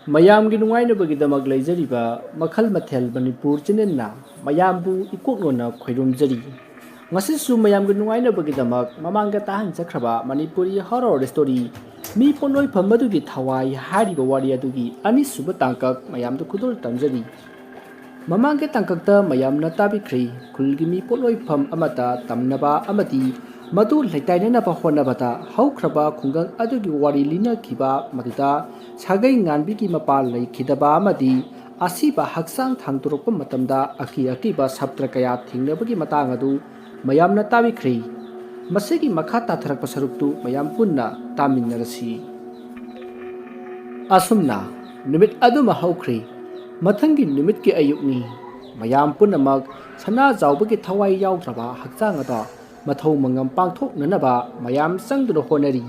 ꯃꯌꯥꯝꯒꯤ ꯅꯨꯡꯉꯥꯏꯅꯕꯒꯤꯗꯃꯛ ꯂꯩꯖꯔꯤꯕ ꯃꯈꯜ ꯃꯊꯦꯜ ꯃꯅꯤꯄꯨꯔ ꯆꯦꯅꯦꯜꯅ ꯃꯌꯥꯝꯕꯨ ꯏꯀꯣꯛꯂꯣꯟꯅ ꯈꯣꯏꯔꯨꯝꯖꯔꯤ ꯉꯁꯤꯁꯨ ꯃꯌꯥꯝꯒꯤ ꯅꯨꯡꯉꯥꯏꯅꯕꯒꯤꯗꯃꯛ ꯃꯃꯥꯡꯗ ꯇꯥꯍꯟꯖꯈ꯭ꯔꯕ ꯃꯅꯤꯄꯨꯔꯤ ꯍꯣꯔꯔ ꯁ꯭ꯇꯣꯔꯤ ꯃꯤ ꯄꯣꯠꯂꯣꯏꯐꯝ ꯑꯗꯨꯒꯤ ꯊꯋꯥꯏ ꯍꯥꯏꯔꯤꯕ ꯋꯥꯔꯤ ꯑꯗꯨꯒꯤ ꯑꯅꯤꯁꯨꯕ ꯇꯥꯡꯀꯛ ꯃꯌꯥꯝꯗ ꯈꯨꯗꯣꯜ ꯇꯝꯖꯔꯤ ꯃꯃꯥꯡꯒꯤ ꯇꯥꯡꯀꯛꯇ ꯃꯌꯥꯝꯅ ꯇꯥꯕꯤꯈ꯭ꯔꯤ ꯈꯨꯜꯒꯤ ꯃꯤ ꯄꯣꯠꯂꯣꯏꯐꯝ ꯑꯃꯗ ꯇꯝꯅꯕ ꯑꯃꯗꯤ ꯃꯗꯨ ꯂꯩꯇꯥꯏꯅꯅꯕ ꯍꯣꯠꯅꯕꯗ ꯍꯧꯈ꯭ꯔꯕ ꯈꯨꯡꯒꯪ ꯑꯗꯨꯒꯤ ꯋꯥꯔꯤ ꯂꯤꯅꯈꯤꯕ ꯃꯗꯨꯗ ꯁꯥꯒꯩ ꯉꯥꯟꯕꯤꯒꯤ ꯃꯄꯥ ꯂꯩꯈꯤꯗꯕ ꯑꯃꯗꯤ ꯑꯁꯤꯕ ꯍꯛꯆꯥꯡ ꯊꯥꯡꯗꯣꯔꯛꯄ ꯃꯇꯝꯗ ꯑꯀꯤꯕ ꯁꯞꯇ꯭ꯔ ꯀꯌꯥ ꯊꯦꯡꯅꯕꯒꯤ ꯃꯇꯥꯡ ꯑꯗꯨ ꯃꯌꯥꯝꯅ ꯇꯥꯕꯤꯈ꯭ꯔꯤ ꯃꯁꯤꯒꯤ ꯃꯈꯥ ꯇꯥꯊꯔꯛꯄ ꯁꯔꯨꯛꯇꯨ ꯃꯌꯥꯝ ꯄꯨꯟꯅ ꯇꯥꯃꯤꯟꯅꯔꯁꯤ ꯑꯁꯨꯝꯅ ꯅꯨꯃꯤꯠ ꯑꯗꯨꯃ ꯍꯧꯈ꯭ꯔꯤ ꯃꯊꯪꯒꯤ ꯅꯨꯃꯤꯠꯀꯤ ꯑꯌꯨꯛꯅꯤ ꯃꯌꯥꯝ ꯄꯨꯝꯅꯃꯛ ꯁꯅꯥꯖꯥꯎꯕꯒꯤ ꯊꯋꯥꯏ ꯌꯥꯎꯗ꯭ꯔꯕ ꯍꯛꯆꯥꯡ ꯑꯗꯣ ꯃꯊꯧ ꯃꯉꯝ ꯄꯥꯡꯊꯣꯛꯅꯅꯕ ꯃꯌꯥꯝ ꯆꯪꯗꯨꯅ ꯍꯣꯠꯅꯔꯤ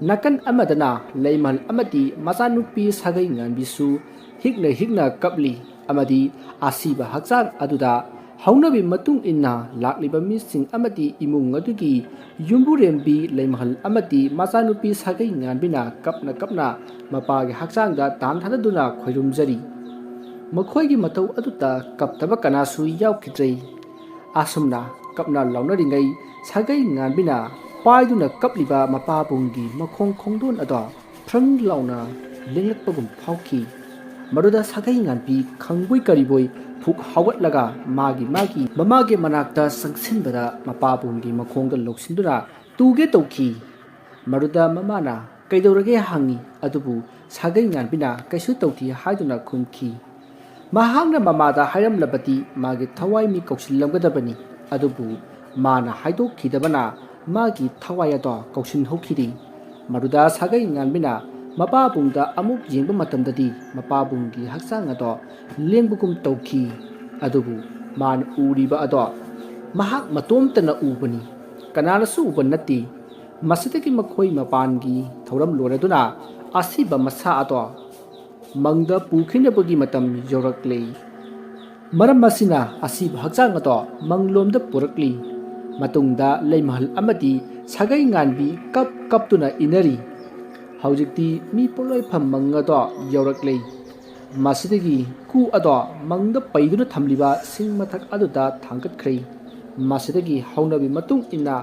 ꯅꯥꯀꯟ ꯑꯃꯗꯅ ꯂꯩꯃꯍꯜ ꯑꯃꯗꯤ ꯃꯆꯥꯅꯨꯄꯤ ꯁꯥꯒꯩ ꯉꯥꯟꯕꯤꯁꯨ ꯍꯤꯛꯅ ꯀꯞꯂꯤ ꯑꯃꯗꯤ ꯑꯁꯤꯕ ꯍꯛꯆꯥꯡ ꯑꯗꯨꯗ ꯍꯧꯅꯕꯤ ꯃꯇꯨꯡ ꯏꯟꯅ ꯂꯥꯛꯂꯤꯕ ꯃꯤꯁꯤꯡ ꯑꯃꯗꯤ ꯏꯃꯨꯡ ꯑꯗꯨꯒꯤ ꯌꯨꯝꯕꯨꯔꯦꯝꯕꯤ ꯂꯩꯃꯍꯜ ꯑꯃꯗꯤ ꯃꯆꯥꯅꯨꯄꯤ ꯁꯥꯒꯩ ꯉꯥꯟꯕꯤꯅ ꯀꯞꯅ ꯃꯄꯥꯒꯤ ꯍꯛꯆꯥꯡꯗ ꯇꯥꯟꯊꯗꯨꯅ ꯈꯣꯏꯔꯨꯝꯖꯔꯤ ꯃꯈꯣꯏꯒꯤ ꯃꯇꯧ ꯑꯗꯨꯗ ꯀꯞꯇꯕ ꯀꯅꯥꯁꯨ ꯌꯥꯎꯈꯤꯗ꯭ꯔꯦ ꯑꯁꯨꯝꯅ ꯀꯞꯅ ꯂꯥꯎꯅꯔꯤꯉꯩ ꯁꯥꯒꯩ ꯉꯥꯟꯕꯤꯅ ꯄꯥꯏꯗꯨꯅ ꯀꯞꯂꯤꯕ ꯃꯄꯥꯕꯨꯡꯒꯤ ꯃꯈꯣꯡ ꯈꯣꯡꯗꯣꯟ ꯑꯗꯣ ꯐ꯭ꯔꯪ ꯂꯥꯎꯅ ꯂꯦꯡꯂꯛꯄꯒꯨꯝ ꯐꯥꯎꯈꯤ ꯃꯗꯨꯗ ꯁꯥꯒꯩ ꯉꯥꯟꯕꯤ ꯈꯪꯕꯣꯏ ꯀꯔꯤꯕꯣꯏ ꯐꯨꯛ ꯍꯧꯒꯠꯂꯒ ꯃꯥꯒꯤ ꯃꯃꯥꯒꯤ ꯃꯅꯥꯛꯇ ꯆꯪꯁꯤꯟꯕꯗ ꯃꯄꯥꯕꯨꯡꯒꯤ ꯃꯈꯣꯡꯗ ꯂꯧꯁꯤꯟꯗꯨꯅ ꯇꯨꯒꯦ ꯇꯧꯈꯤ ꯃꯗꯨꯗ ꯃꯃꯥꯅ ꯀꯩꯗꯧꯔꯒꯦ ꯍꯪꯉꯤ ꯑꯗꯨꯕꯨ ꯁꯥꯒꯩ ꯉꯥꯟꯕꯤꯅ ꯀꯩꯁꯨ ꯇꯧꯗꯦ ꯍꯥꯏꯗꯨꯅ ꯈꯨꯝꯈꯤ ꯃꯍꯥꯛꯅ ꯃꯃꯥꯗ ꯍꯥꯏꯔꯝꯂꯕꯗꯤ ꯃꯥꯒꯤ ꯊꯋꯥꯏ ꯃꯤ ꯀꯧꯁꯤꯜꯂꯝꯒꯗꯕꯅꯤ ꯑꯗꯨꯕꯨ ꯃꯥꯅ ꯍꯥꯏꯗꯣꯛꯈꯤꯗꯕꯅ ꯃꯥꯒꯤ ꯊꯋꯥꯏ ꯑꯗꯣ ꯀꯧꯁꯤꯟꯍꯧꯈꯤꯔꯤ ꯃꯗꯨꯗ ꯁꯥꯒꯩ ꯉꯥꯟꯕꯤꯅ ꯃꯄꯥꯕꯨꯡꯗ ꯑꯃꯨꯛ ꯌꯦꯡꯕ ꯃꯇꯝꯗꯗꯤ ꯃꯄꯥꯕꯨꯡꯒꯤ ꯍꯛꯆꯥꯡ ꯑꯗꯣ ꯂꯦꯡꯕꯒꯨꯝ ꯇꯧꯈꯤ ꯑꯗꯨꯕꯨ ꯃꯥꯅ ꯎꯔꯤꯕ ꯑꯗꯣ ꯃꯍꯥꯛ ꯃꯇꯣꯝꯇꯅ ꯎꯕꯅꯤ ꯀꯅꯥꯅꯁꯨ ꯎꯕ ꯅꯠꯇꯦ ꯃꯁꯤꯗꯒꯤ ꯃꯈꯣꯏ ꯃꯄꯥꯟꯒꯤ ꯊꯧꯔꯝ ꯂꯣꯏꯔꯗꯨꯅ ꯑꯁꯤꯕ ꯃꯁꯥ ꯑꯗꯣ ꯃꯪꯗ ꯄꯨꯈꯤꯅꯕꯒꯤ ꯃꯇꯝ ꯌꯧꯔꯛꯂꯦ ꯃꯔꯝ ꯑꯁꯤꯅ ꯑꯁꯤꯕ ꯍꯛꯆꯥꯡ ꯑꯗꯣ ꯃꯪꯂꯣꯝꯗ ꯄꯨꯔꯛꯂꯤ ꯃꯇꯨꯡꯗ ꯂꯩꯃꯍꯜ ꯑꯃꯗꯤ ꯁꯥꯒꯩ ꯉꯥꯟꯕꯤ ꯀꯞꯇꯨꯅ ꯏꯟꯅꯔꯤ ꯍꯧꯖꯤꯛꯇꯤ ꯃꯤ ꯄꯣꯠꯂꯣꯏꯐꯝ ꯃꯪ ꯑꯗꯣ ꯌꯧꯔꯛꯂꯦ ꯃꯁꯤꯗꯒꯤ ꯀꯨ ꯑꯗꯣ ꯃꯪꯗ ꯄꯩꯗꯨꯅ ꯊꯝꯂꯤꯕ ꯁꯤꯡ ꯃꯊꯛ ꯑꯗꯨꯗ ꯊꯥꯡꯒꯠꯈ꯭ꯔꯦ ꯃꯁꯤꯗꯒꯤ ꯍꯧꯅꯕꯤ ꯃꯇꯨꯡ ꯏꯟꯅ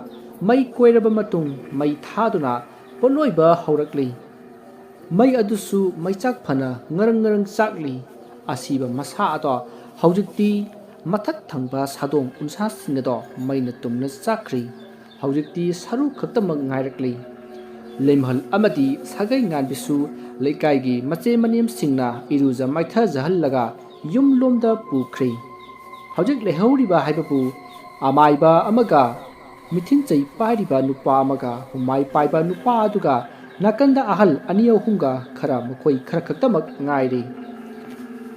ꯃꯩ ꯀꯣꯏꯔꯕ ꯃꯇꯨꯡ ꯃꯩ ꯊꯥꯗꯨꯅ ꯄꯣꯠꯂꯣꯏꯕ ꯍꯧꯔꯛꯂꯤ ꯃꯩ ꯑꯗꯨꯁꯨ ꯃꯩꯆꯥꯛ ꯐꯅ ꯉꯔꯪ ꯆꯥꯛꯂꯤ ꯑꯁꯤꯕ ꯃꯁꯥ ꯑꯗꯣ ꯍꯧꯖꯤꯛꯇꯤ ꯃꯊꯛ ꯊꯪꯕ ꯁꯥꯗꯣꯡ ꯎꯟꯁꯥꯁꯤꯡ ꯑꯗꯣ ꯃꯩꯅ ꯇꯨꯝꯅ ꯆꯥꯛꯈ꯭ꯔꯤ ꯍꯧꯖꯤꯛꯇꯤ ꯁꯔꯨ ꯈꯛꯇꯃꯛ ꯉꯥꯏꯔꯛꯂꯤ ꯂꯩꯃꯍꯜ ꯑꯃꯗꯤ ꯁꯥꯒꯩ ꯉꯥꯟꯕꯤꯁꯨ ꯂꯩꯀꯥꯏꯒꯤ ꯃꯆꯦ ꯃꯅꯦꯝꯁꯤꯡꯅ ꯏꯔꯨꯖ ꯃꯥꯏꯊꯖꯍꯜꯂꯒ ꯌꯨꯝꯂꯣꯝꯗ ꯄꯨꯈ꯭ꯔꯤ ꯍꯧꯖꯤꯛ ꯂꯩꯍꯧꯔꯤꯕ ꯍꯥꯏꯕꯕꯨ ꯑꯃꯥꯏꯕ ꯑꯃꯒ ꯃꯤꯊꯤꯟꯆꯩ ꯄꯥꯏꯔꯤꯕ ꯅꯨꯄꯥ ꯑꯃꯒ ꯍꯨꯃꯥꯏ ꯄꯥꯏꯕ ꯅꯨꯄꯥ ꯑꯗꯨꯒ ꯅꯥꯀꯟꯗ ꯑꯍꯜ ꯑꯅꯤ ꯑꯍꯨꯝꯒ ꯃꯈꯣꯏ ꯈꯔ ꯈꯛꯇꯃꯛ ꯉꯥꯏꯔꯤ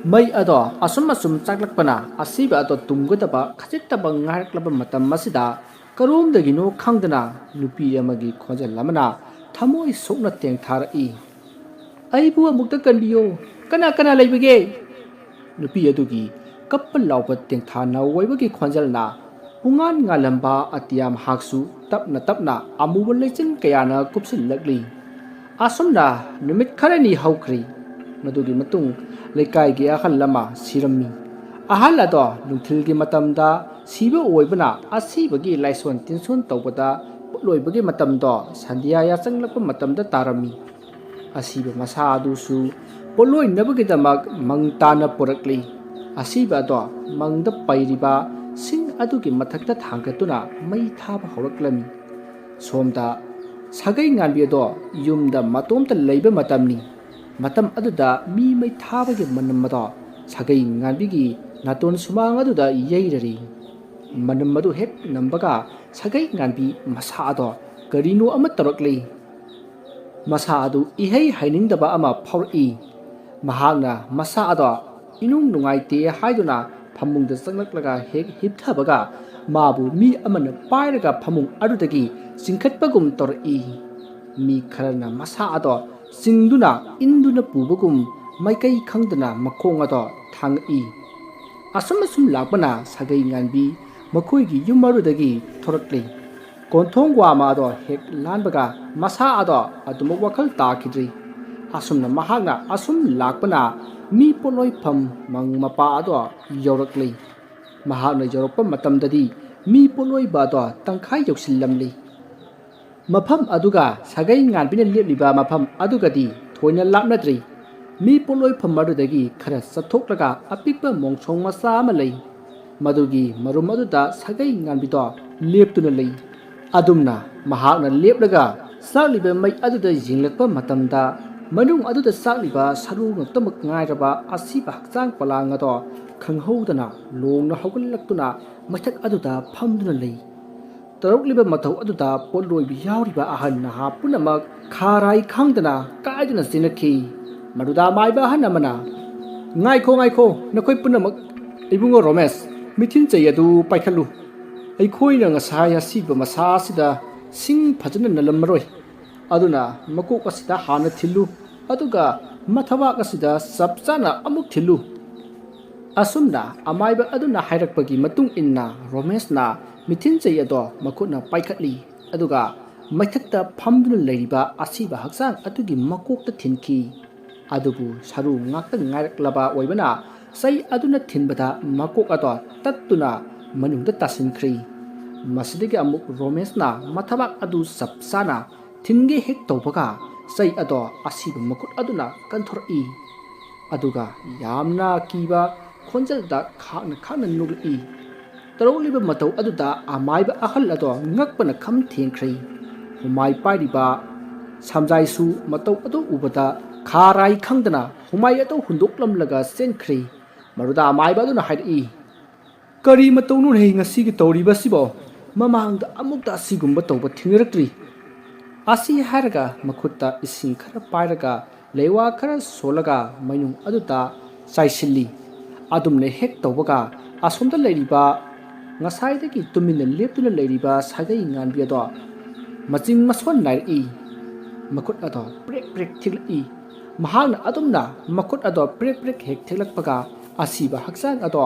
ꯃꯩ ꯑꯗꯣ ꯑꯁꯨꯝ ꯆꯥꯛꯂꯛꯄꯅ ꯑꯁꯤꯕ ꯑꯗꯣ ꯇꯨꯝꯒꯗꯕ ꯈꯖꯤꯛꯇꯃꯛ ꯉꯥꯏꯔꯛꯂꯕ ꯃꯇꯝ ꯑꯁꯤꯗ ꯀꯔꯣꯝꯗꯒꯤꯅꯣ ꯈꯪꯗꯅ ꯅꯨꯄꯤ ꯑꯃꯒꯤ ꯈꯣꯟꯖꯦꯜ ꯑꯃꯅ ꯊꯃꯣꯏ ꯁꯣꯛꯅ ꯇꯦꯡꯊꯥꯔꯛꯏ ꯑꯩꯕꯨ ꯑꯃꯨꯛꯇ ꯀꯟꯕꯤꯌꯣ ꯀꯅꯥ ꯂꯩꯕꯒꯦ ꯅꯨꯄꯤ ꯑꯗꯨꯒꯤ ꯀꯞꯄ ꯂꯥꯎꯕ ꯇꯦꯡꯊꯥ ꯅꯧꯋꯥꯏꯕꯒꯤ ꯈꯣꯟꯖꯦꯜꯅ ꯄꯨꯡꯉꯥꯟ ꯉꯥꯜꯂꯝꯕ ꯑꯇꯤꯌꯥ ꯃꯍꯥꯛꯁꯨ ꯇꯞꯅ ꯑꯃꯨꯕ ꯂꯩꯆꯤꯟ ꯀꯌꯥꯅ ꯀꯨꯞꯁꯤꯜꯂꯛꯂꯤ ꯑꯁꯨꯝꯅ ꯅꯨꯃꯤꯠ ꯈꯔꯅꯤ ꯍꯧꯈ꯭ꯔꯤ ꯃꯗꯨꯒꯤ ꯃꯇꯨꯡ ꯂꯩꯀꯥꯏꯒꯤ ꯑꯍꯜ ꯑꯃ ꯁꯤꯔꯝꯃꯤ ꯑꯍꯜ ꯑꯗꯣ ꯅꯨꯡꯊꯤꯜꯒꯤ ꯃꯇꯝꯗ ꯁꯤꯕ ꯑꯣꯏꯕꯅ ꯑꯁꯤꯕꯒꯤ ꯂꯥꯏꯁꯣꯟ ꯇꯤꯟꯁꯣꯟ ꯇꯧꯕꯗ ꯄꯣꯠꯂꯣꯏꯕꯒꯤ ꯃꯇꯝꯗꯣ ꯁꯟꯙ꯭ꯌꯥ ꯌꯥꯆꯪꯂꯛꯄ ꯃꯇꯝꯗ ꯇꯥꯔꯝꯃꯤ ꯑꯁꯤꯕ ꯃꯁꯥ ꯑꯗꯨꯁꯨ ꯄꯣꯠꯂꯣꯏꯅꯕꯒꯤꯗꯃꯛ ꯃꯪ ꯇꯥꯅ ꯄꯨꯔꯛꯂꯤ ꯑꯁꯤꯕ ꯑꯗꯣ ꯃꯪꯗ ꯄꯩꯔꯤꯕ ꯁꯤꯡ ꯑꯗꯨꯒꯤ ꯃꯊꯛꯇ ꯊꯥꯡꯒꯠꯇꯨꯅ ꯃꯩ ꯊꯥꯕ ꯍꯧꯔꯛꯂꯝꯃꯤ ꯁꯣꯝꯗ ꯁꯥꯒꯩ ꯉꯥꯟꯕꯤ ꯑꯗꯣ ꯌꯨꯝꯗ ꯃꯇꯣꯝꯇ ꯂꯩꯕ ꯃꯇꯝꯅꯤ ꯃꯇꯝ ꯑꯗꯨꯗ ꯃꯤ ꯃꯩ ꯊꯥꯕꯒꯤ ꯃꯅꯝ ꯑꯗꯣ ꯁꯥꯒꯩ ꯉꯥꯟꯕꯤꯒꯤ ꯅꯥꯇꯣꯟ ꯁꯨꯃꯥꯡ ꯑꯗꯨꯗ ꯌꯩꯔꯔꯤ ꯃꯅꯝ ꯑꯗꯨ ꯍꯦꯛ ꯅꯝꯕꯒ ꯁꯥꯒꯩ ꯉꯥꯟꯕꯤ ꯃꯁꯥ ꯑꯗꯣ ꯀꯔꯤꯅꯣ ꯑꯃ ꯇꯧꯔꯛꯂꯤ ꯃꯁꯥ ꯑꯗꯨ ꯏꯍꯩ ꯍꯩꯅꯤꯡꯗꯕ ꯑꯃ ꯐꯥꯎꯔꯛꯏ ꯃꯍꯥꯛꯅ ꯃꯁꯥ ꯑꯗꯣ ꯏꯅꯨꯡ ꯅꯨꯡꯉꯥꯏꯇꯦ ꯍꯥꯏꯗꯨꯅ ꯐꯃꯨꯡꯗ ꯆꯪꯂꯛꯂꯒ ꯍꯦꯛ ꯍꯤꯞꯊꯕꯒ ꯃꯥꯕꯨ ꯃꯤ ꯑꯃꯅ ꯄꯥꯏꯔꯒ ꯐꯃꯨꯡ ꯑꯗꯨꯗꯒꯤ ꯆꯤꯡꯈꯠꯄꯒꯨꯝ ꯇꯧꯔꯛꯏ ꯃꯤ ꯈꯔꯅ ꯃꯁꯥ ꯑꯗꯣ ꯆꯤꯡꯗꯨꯅ ꯏꯟꯗꯨꯅ ꯄꯨꯕꯒꯨꯝ ꯃꯥꯏꯀꯩ ꯈꯪꯗꯅ ꯃꯈꯣꯡ ꯑꯗꯣ ꯊꯥꯡꯉꯛꯏ ꯑꯁꯨꯝ ꯂꯥꯛꯄꯅ ꯁꯥꯒꯩ ꯉꯥꯟꯕꯤ ꯃꯈꯣꯏꯒꯤ ꯌꯨꯝ ꯑꯗꯨꯗꯒꯤ ꯊꯣꯔꯛꯂꯤ ꯀꯣꯟꯊꯣꯡ ꯋꯥꯃ ꯑꯗꯣ ꯍꯦꯛ ꯂꯥꯟꯕꯒ ꯃꯁꯥ ꯑꯗꯣ ꯑꯗꯨꯃꯛ ꯋꯥꯈꯜ ꯇꯥꯈꯤꯗ꯭ꯔꯤ asumna mahakna asum lakpana mi poloi pham mang mapa ado yorakli mahakna yorokpa matamdadi mi poloi ba do tangkhai yoksillamli mafam aduga sagai nganbina lepliba mafam adugadi thoina lapnadri mi poloi pham adudagi khara sathoklaga apikpa mongchong masa ama lei madugi marum aduda sagai nganbido leptuna lei adumna mahakna leplaga sakliba mai aduda jinglakpa matamda manung aduda sakliba saru ngaktamak ngairaba asiba hakchang palang ado khanghoudana longna haugallaktuna maithak aduda phamduna lei tarokliba mathau aduda polloibi yauriba ahan naha punamak kharai khangdana kaiduna sinakhi maduda maiba ahan amana ngaikho nakoi punamak ibungo romesh mithin chei adu paikhalu ꯑꯩꯈꯣꯏꯅ ꯉꯁꯥꯏ ꯑꯁꯤꯕ ꯃꯁꯥ ꯑꯁꯤꯗ ꯁꯤꯡ ꯐꯖꯅ ꯅꯜꯂꯝꯃꯔꯣꯏ ꯑꯗꯨꯅ ꯃꯀꯣꯛ ꯑꯁꯤꯗ ꯍꯥꯟꯅ ꯊꯤꯜꯂꯨ ꯑꯗꯨꯒ ꯃꯊꯕꯥꯛ ꯑꯁꯤꯗ ꯆꯞ ꯆꯥꯅ ꯑꯃꯨꯛ ꯊꯤꯜꯂꯨ ꯑꯁꯨꯝꯅ ꯑꯃꯥꯏꯕ ꯑꯗꯨꯅ ꯍꯥꯏꯔꯛꯄꯒꯤ ꯃꯇꯨꯡ ꯏꯟꯅ ꯔꯣꯃꯦꯁꯅ ꯃꯤꯊꯤꯟꯆꯩ ꯑꯗꯣ ꯃꯈꯨꯠꯅ ꯄꯥꯏꯈꯠꯂꯤ ꯑꯗꯨꯒ ꯃꯩꯊꯛꯇ ꯐꯝꯗꯨꯅ ꯂꯩꯔꯤꯕ ꯑꯁꯤꯕ ꯍꯛꯆꯥꯡ ꯑꯗꯨꯒꯤ ꯃꯀꯣꯛꯇ ꯊꯤꯟꯈꯤ ꯑꯗꯨꯕꯨ ꯁꯔꯨ ꯉꯥꯛꯇ ꯉꯥꯏꯔꯛꯂꯕ ꯑꯣꯏꯕꯅ ꯆꯩ ꯑꯗꯨꯅ ꯊꯤꯟꯕꯗ ꯃꯀꯣꯛ ꯑꯗꯣ ꯇꯠꯇꯨꯅ ꯃꯅꯨꯡꯗ ꯇꯥꯁꯤꯟꯈ꯭ꯔꯤ ꯃꯁꯤꯗꯒꯤ ꯑꯃꯨꯛ ꯔꯣꯃꯦꯁꯅ ꯃꯊꯕꯥꯛ ꯑꯗꯨ ꯆꯞ ꯆꯥꯅ ꯊꯤꯟꯒꯦ ꯍꯦꯛ ꯇꯧꯕꯒ ꯆꯩ ꯑꯗꯣ ꯑꯁꯤꯕ ꯃꯈꯨꯠ ꯑꯗꯨꯅ ꯀꯟꯊꯣꯔꯛꯏ ꯑꯗꯨꯒ ꯌꯥꯝꯅ ꯀꯤꯕ ꯈꯣꯟꯖꯦꯜꯗ ꯈꯥꯛꯅ ꯅꯣꯛꯂꯛꯏ ꯇꯧꯔꯛꯂꯤꯕ ꯃꯇꯧ ꯑꯗꯨꯗ ꯑꯃꯥꯏꯕ ꯑꯍꯜ ꯑꯗꯣ ꯉꯛꯄꯅ ꯈꯝ ꯊꯦꯡꯈ꯭ꯔꯦ ꯍꯨꯃꯥꯏ ꯄꯥꯏꯔꯤꯕ ꯁꯝꯖꯥꯏꯁꯨ ꯃꯇꯧ ꯑꯗꯨ ꯎꯕꯗ ꯈꯥꯔꯥꯏ ꯈꯪꯗꯅ ꯍꯨꯃꯥꯏ ꯑꯗꯨ ꯍꯨꯟꯗꯣꯛꯂꯝꯂꯒ ꯆꯦꯟꯈ꯭ꯔꯦ ꯃꯗꯨꯗ ꯑꯃꯥꯏꯕ ꯑꯗꯨꯅ ꯍꯥꯏꯔꯛꯏ ꯀꯔꯤ ꯃꯇꯧꯅꯣꯅꯦ ꯉꯁꯤꯒꯤ ꯇꯧꯔꯤꯕꯁꯤꯕꯣ ꯃꯃꯥꯡꯗ ꯑꯃꯨꯛꯇ ꯑꯁꯤꯒꯨꯝꯕ ꯇꯧꯕ ꯊꯦꯡꯅꯔꯛꯇ꯭ꯔꯤ ꯑꯁꯤ ꯍꯥꯏꯔꯒ ꯃꯈꯨꯠꯇ ꯏꯁꯤꯡ ꯈꯔ ꯄꯥꯏꯔꯒ ꯂꯩꯋꯥ ꯈꯔ ꯁꯣꯜꯂꯒ ꯃꯩꯅꯨꯡ ꯑꯗꯨꯗ ꯆꯥꯏꯁꯤꯜꯂꯤ ꯑꯗꯨꯝꯅ ꯍꯦꯛ ꯇꯧꯕꯒ ꯑꯁꯣꯝꯗ ꯂꯩꯔꯤꯕ ꯉꯁꯥꯏꯗꯒꯤ ꯇꯨꯃꯤꯟꯅ ꯂꯦꯞꯇꯨꯅ ꯂꯩꯔꯤꯕ ꯁꯥꯒꯩ ꯉꯥꯟꯕꯤ ꯑꯗꯣ ꯃꯆꯤꯡ ꯃꯁꯣꯟ ꯅꯥꯏꯔꯛꯏ ꯃꯈꯨꯠ ꯑꯗꯣ ꯄ꯭ꯔꯦꯛ ꯄ꯭ꯔꯦꯛ ꯊꯦꯛꯂꯛꯏ ꯃꯍꯥꯛꯅ ꯑꯗꯨꯝꯅ ꯃꯈꯨꯠ ꯑꯗꯣ ꯄ꯭ꯔꯦꯛ ꯄ꯭ꯔꯦꯛ ꯍꯦꯛ ꯊꯦꯛꯂꯛꯄꯒ ꯑꯁꯤꯕ ꯍꯛꯆꯥꯡ ꯑꯗꯣ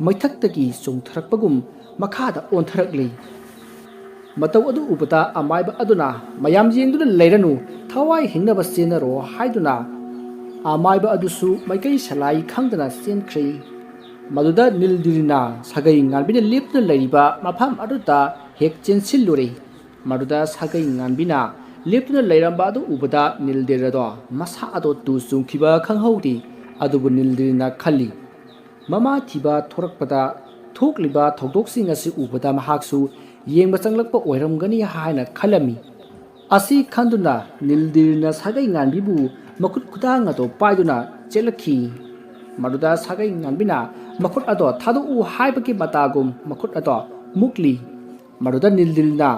ꯃꯩꯊꯛꯇꯒꯤ ꯆꯣꯡꯊꯔꯛꯄꯒꯨꯝ ꯃꯈꯥꯗ ꯑꯣꯟꯊꯔꯛꯂꯤ ꯃꯇꯧ ꯑꯗꯨ ꯎꯕꯗ ꯑꯃꯥꯏꯕ ꯑꯗꯨꯅ ꯃꯌꯥꯝ ꯌꯦꯡꯗꯨꯅ ꯂꯩꯔꯅꯨ ꯊꯋꯥꯏ ꯍꯤꯡꯅꯕ ꯆꯦꯟꯅꯔꯣ ꯍꯥꯏꯗꯨꯅ ꯑꯃꯥꯏꯕ ꯑꯗꯨꯁꯨ ꯃꯩꯀꯩ ꯁꯂꯥꯏ ꯈꯪꯗꯅ ꯆꯦꯟꯈ꯭ꯔꯦ ꯃꯗꯨꯗ ꯅꯤꯜꯗꯤꯔꯤꯅ ꯁꯥꯒꯩ ꯉꯥꯟꯕꯤꯅ ꯂꯦꯞꯇꯨꯅ ꯂꯩꯔꯤꯕ ꯃꯐꯝ ꯑꯗꯨꯗ ꯍꯦꯛ ꯆꯦꯟꯁꯤꯜꯂꯨꯔꯦ ꯃꯗꯨꯗ ꯁꯥꯒꯩ ꯉꯥꯟꯕꯤꯅ ꯂꯦꯞꯇꯨꯅ ꯂꯩꯔꯝꯕ ꯑꯗꯨ ꯎꯕꯗ ꯅꯤꯜꯗꯤꯔ ꯑꯗꯣ ꯃꯁꯥ ꯑꯗꯣ ꯇꯨ ꯆꯨꯡꯈꯤꯕ ꯈꯪꯍꯧꯗꯦ ꯑꯗꯨꯕꯨ ꯅꯤꯜꯗꯤꯔꯤꯅ ꯈꯜꯂꯤ ꯃꯃꯥ ꯊꯤꯕ ꯊꯣꯔꯛꯄꯗ ꯊꯣꯛꯂꯤꯕ ꯊꯧꯗꯣꯛꯁꯤꯡ ꯑꯁꯤ ꯎꯕꯗ ꯃꯍꯥꯛꯁꯨ ꯌꯦꯡꯕ ꯆꯪꯂꯛꯄ ꯑꯣꯏꯔꯝꯒꯅꯤ ꯍꯥꯏꯅ ꯈꯜꯂꯝꯃꯤ ꯑꯁꯤ ꯈꯟꯗꯨꯅ ꯅꯤꯜꯗꯤꯔꯤꯅ ꯁꯥꯒꯩ ꯉꯥꯟꯕꯤꯕꯨ ꯃꯈꯨꯠ ꯈꯨꯗꯥꯡ ꯑꯗꯣ ꯄꯥꯏꯗꯨꯅ ꯆꯦꯜꯂꯛꯈꯤ ꯃꯗꯨꯗ ꯁꯥꯒꯩ ꯉꯥꯟꯕꯤꯅ ꯃꯈꯨꯠ ꯑꯗꯣ ꯊꯥꯗꯣꯛꯎ ꯍꯥꯏꯕꯒꯤ ꯃꯇꯥꯒꯨꯝ ꯃꯈꯨꯠ ꯑꯗꯣ ꯃꯨꯛꯂꯤ ꯃꯗꯨꯗ ꯅꯤꯜꯗꯤꯔꯤꯅ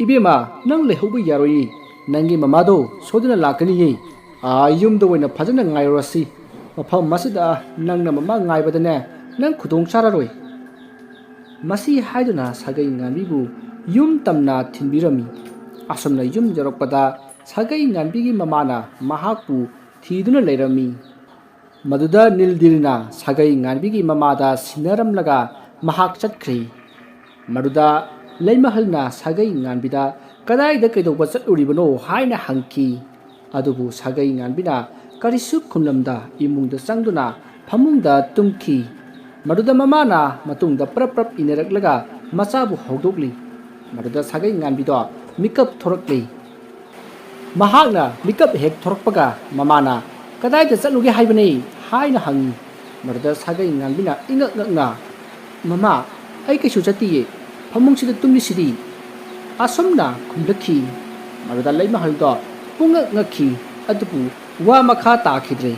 ꯏꯕꯦꯝꯃ ꯅꯪ ꯂꯩꯍꯧꯕ ꯌꯥꯔꯣꯏꯌꯦ ꯅꯪꯒꯤ ꯃꯃꯥꯗꯣ ꯁꯣꯏꯗꯅ ꯂꯥꯛꯀꯅꯤꯌꯦ ꯌꯨꯝꯗ ꯑꯣꯏꯅ ꯐꯖꯅ ꯉꯥꯏꯔꯨꯔꯁꯤ ꯃꯐꯝ ꯑꯁꯤꯗ ꯅꯪꯅ ꯃꯃꯥ ꯉꯥꯏꯕꯗꯅꯦ ꯅꯪ ꯈꯨꯗꯣꯡ ꯆꯥꯔꯔꯣꯏ ꯃꯁꯤ ꯍꯥꯏꯗꯨꯅ ꯁꯥꯒꯩ ꯉꯥꯟꯕꯤꯕꯨ ꯌꯨꯝ ꯇꯝꯅ ꯊꯤꯟꯕꯤꯔꯝꯃꯤ ꯑꯁꯨꯝꯅ ꯌꯨꯝ ꯌꯧꯔꯛꯄꯗ ꯁꯥꯒꯩ ꯉꯥꯟꯕꯤꯒꯤ ꯃꯃꯥꯅ ꯃꯍꯥꯛꯄꯨ ꯊꯤꯗꯨꯅ ꯂꯩꯔꯝꯃꯤ ꯃꯗꯨꯗ ꯅꯤꯜꯗꯤꯔꯤꯅ ꯁꯥꯒꯩ ꯉꯥꯟꯕꯤꯒꯤ ꯃꯃꯥꯗ ꯁꯤꯟꯅꯔꯝꯂꯒ ꯃꯍꯥꯛ ꯆꯠꯈ꯭ꯔꯦ ꯃꯗꯨꯗ ꯂꯩꯃꯍꯜꯅ ꯁꯥꯒꯩ ꯉꯥꯟꯕꯤꯗ ꯀꯗꯥꯏꯗ ꯀꯩꯗꯧꯕ ꯆꯠꯂꯨꯔꯤꯕꯅꯣ ꯍꯥꯏꯅ ꯍꯪꯈꯤ ꯑꯗꯨꯕꯨ ꯁꯥꯒꯩ ꯉꯥꯟꯕꯤꯅ ꯀꯔꯤꯁꯨ ꯈꯨꯝꯂꯝꯗ ꯏꯃꯨꯡꯗ ꯆꯪꯗꯨꯅ ꯐꯃꯨꯡꯗ ꯇꯨꯝꯈꯤ ꯃꯗꯨꯗ ꯃꯃꯥꯅ ꯃꯇꯨꯡꯗ ꯄ꯭ꯔꯞ ꯄ꯭ꯔꯞ ꯏꯟꯅꯔꯛꯂꯒ ꯃꯆꯥꯕꯨ ꯍꯧꯗꯣꯛꯂꯤ ꯃꯗꯨꯗ ꯁꯥꯒꯩ ꯉꯥꯟꯕꯤꯗꯣ ꯃꯤꯀꯞ ꯊꯣꯔꯛꯂꯤ ꯃꯍꯥꯛꯅ ꯃꯤꯀꯞ ꯍꯦꯛ ꯊꯣꯔꯛꯄꯒ ꯃꯃꯥꯅ ꯀꯗꯥꯏꯗ ꯆꯠꯂꯨꯒꯦ ꯍꯥꯏꯕꯅꯤ ꯍꯥꯏꯅ ꯍꯪꯉꯤ ꯃꯗꯨꯗ ꯁꯥꯒꯩ ꯉꯥꯟꯕꯤꯅ ꯏꯉꯛ ꯉꯛꯅ ꯃꯃꯥ ꯑꯩ ꯀꯩꯁꯨ ꯆꯠꯇꯤꯌꯦ ꯐꯃꯨꯡꯁꯤꯗ ꯇꯨꯝꯂꯤꯁꯤꯗꯤ ꯑꯁꯨꯝꯅ ꯈꯨꯝꯂꯛꯈꯤ ꯃꯗꯨꯗ ꯂꯩꯃꯍꯜꯗꯣ ꯄꯨꯡꯉꯛ ꯉꯛꯈꯤ ꯑꯗꯨꯕꯨ ꯋꯥ ꯃꯈꯥ ꯇꯥꯈꯤꯗ꯭ꯔꯦ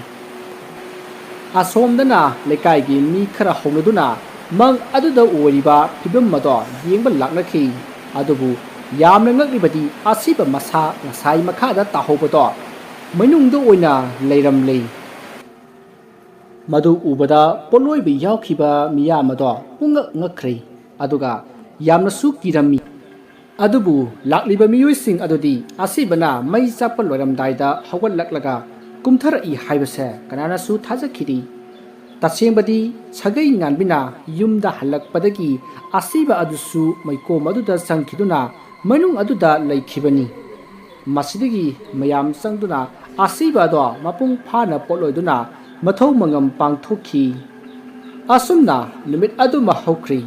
ꯑꯁꯣꯝꯗꯅ ꯂꯩꯀꯥꯏꯒꯤ ꯃꯤ ꯈꯔ ꯍꯧꯅꯗꯨꯅ ꯃꯪ ꯑꯗꯨꯗ ꯑꯣꯏꯔꯤꯕ ꯐꯤꯕꯝ ꯑꯗꯣ ꯌꯦꯡꯕ ꯂꯥꯛꯅꯈꯤ ꯑꯗꯨꯕꯨ ꯌꯥꯝꯅ ꯉꯛꯂꯤꯕꯗꯤ ꯑꯁꯤꯕ ꯃꯁꯥ ꯉꯁꯥꯏ ꯃꯈꯥꯗ ꯇꯥꯍꯧꯕꯗꯣ ꯃꯅꯨꯡꯗ ꯑꯣꯏꯅ ꯂꯩꯔꯝꯂꯦ ꯃꯗꯨ ꯎꯕꯗ ꯄꯣꯠꯂꯣꯏꯕ ꯌꯥꯎꯈꯤꯕ ꯃꯤꯌꯥꯝ ꯑꯗꯣ ꯄꯨꯡꯉꯛ ꯉꯛꯈ꯭ꯔꯦ ꯑꯗꯨꯒ ꯌꯥꯝꯅꯁꯨ ꯀꯤꯔꯝꯃꯤ ꯑꯗꯨꯕꯨ ꯂꯥꯛꯂꯤꯕ ꯃꯤꯑꯣꯏꯁꯤꯡ ꯑꯗꯨꯗꯤ ꯑꯁꯤꯕꯅ ꯃꯩ ꯆꯥꯛꯄ ꯂꯣꯏꯔꯝꯗꯥꯏꯗ ꯍꯧꯒꯠꯂꯛꯂꯒ ꯀꯨꯝꯊꯔꯛꯏ ꯍꯥꯏꯕꯁꯦ ꯀꯅꯥꯅꯁꯨ ꯊꯥꯖꯈꯤꯗꯦ ꯇꯁꯦꯡꯕꯗꯤ ꯁꯥꯒꯩ ꯉꯥꯟꯕꯤꯅ ꯌꯨꯝꯗ ꯍꯜꯂꯛꯄꯗꯒꯤ ꯑꯁꯤꯕ ꯑꯗꯨꯁꯨ ꯃꯩꯀꯣꯝ ꯑꯗꯨꯗ ꯆꯪꯈꯤꯗꯨꯅ ꯃꯅꯨꯡ ꯑꯗꯨꯗ ꯂꯩꯈꯤꯕꯅꯤ ꯃꯁꯤꯗꯒꯤ ꯃꯌꯥꯝ ꯆꯪꯗꯨꯅ ꯑꯁꯤꯕꯗꯣ ꯃꯄꯨꯡ ꯐꯥꯅ ꯄꯣꯠꯂꯣꯏꯗꯨꯅ ꯃꯊꯧ ꯃꯉꯝ ꯄꯥꯡꯊꯣꯛꯈꯤ꯫ ꯑꯁꯨꯝꯅ ꯅꯨꯃꯤꯠ ꯑꯗꯨꯃ ꯍꯧꯈ꯭ꯔꯤ꯫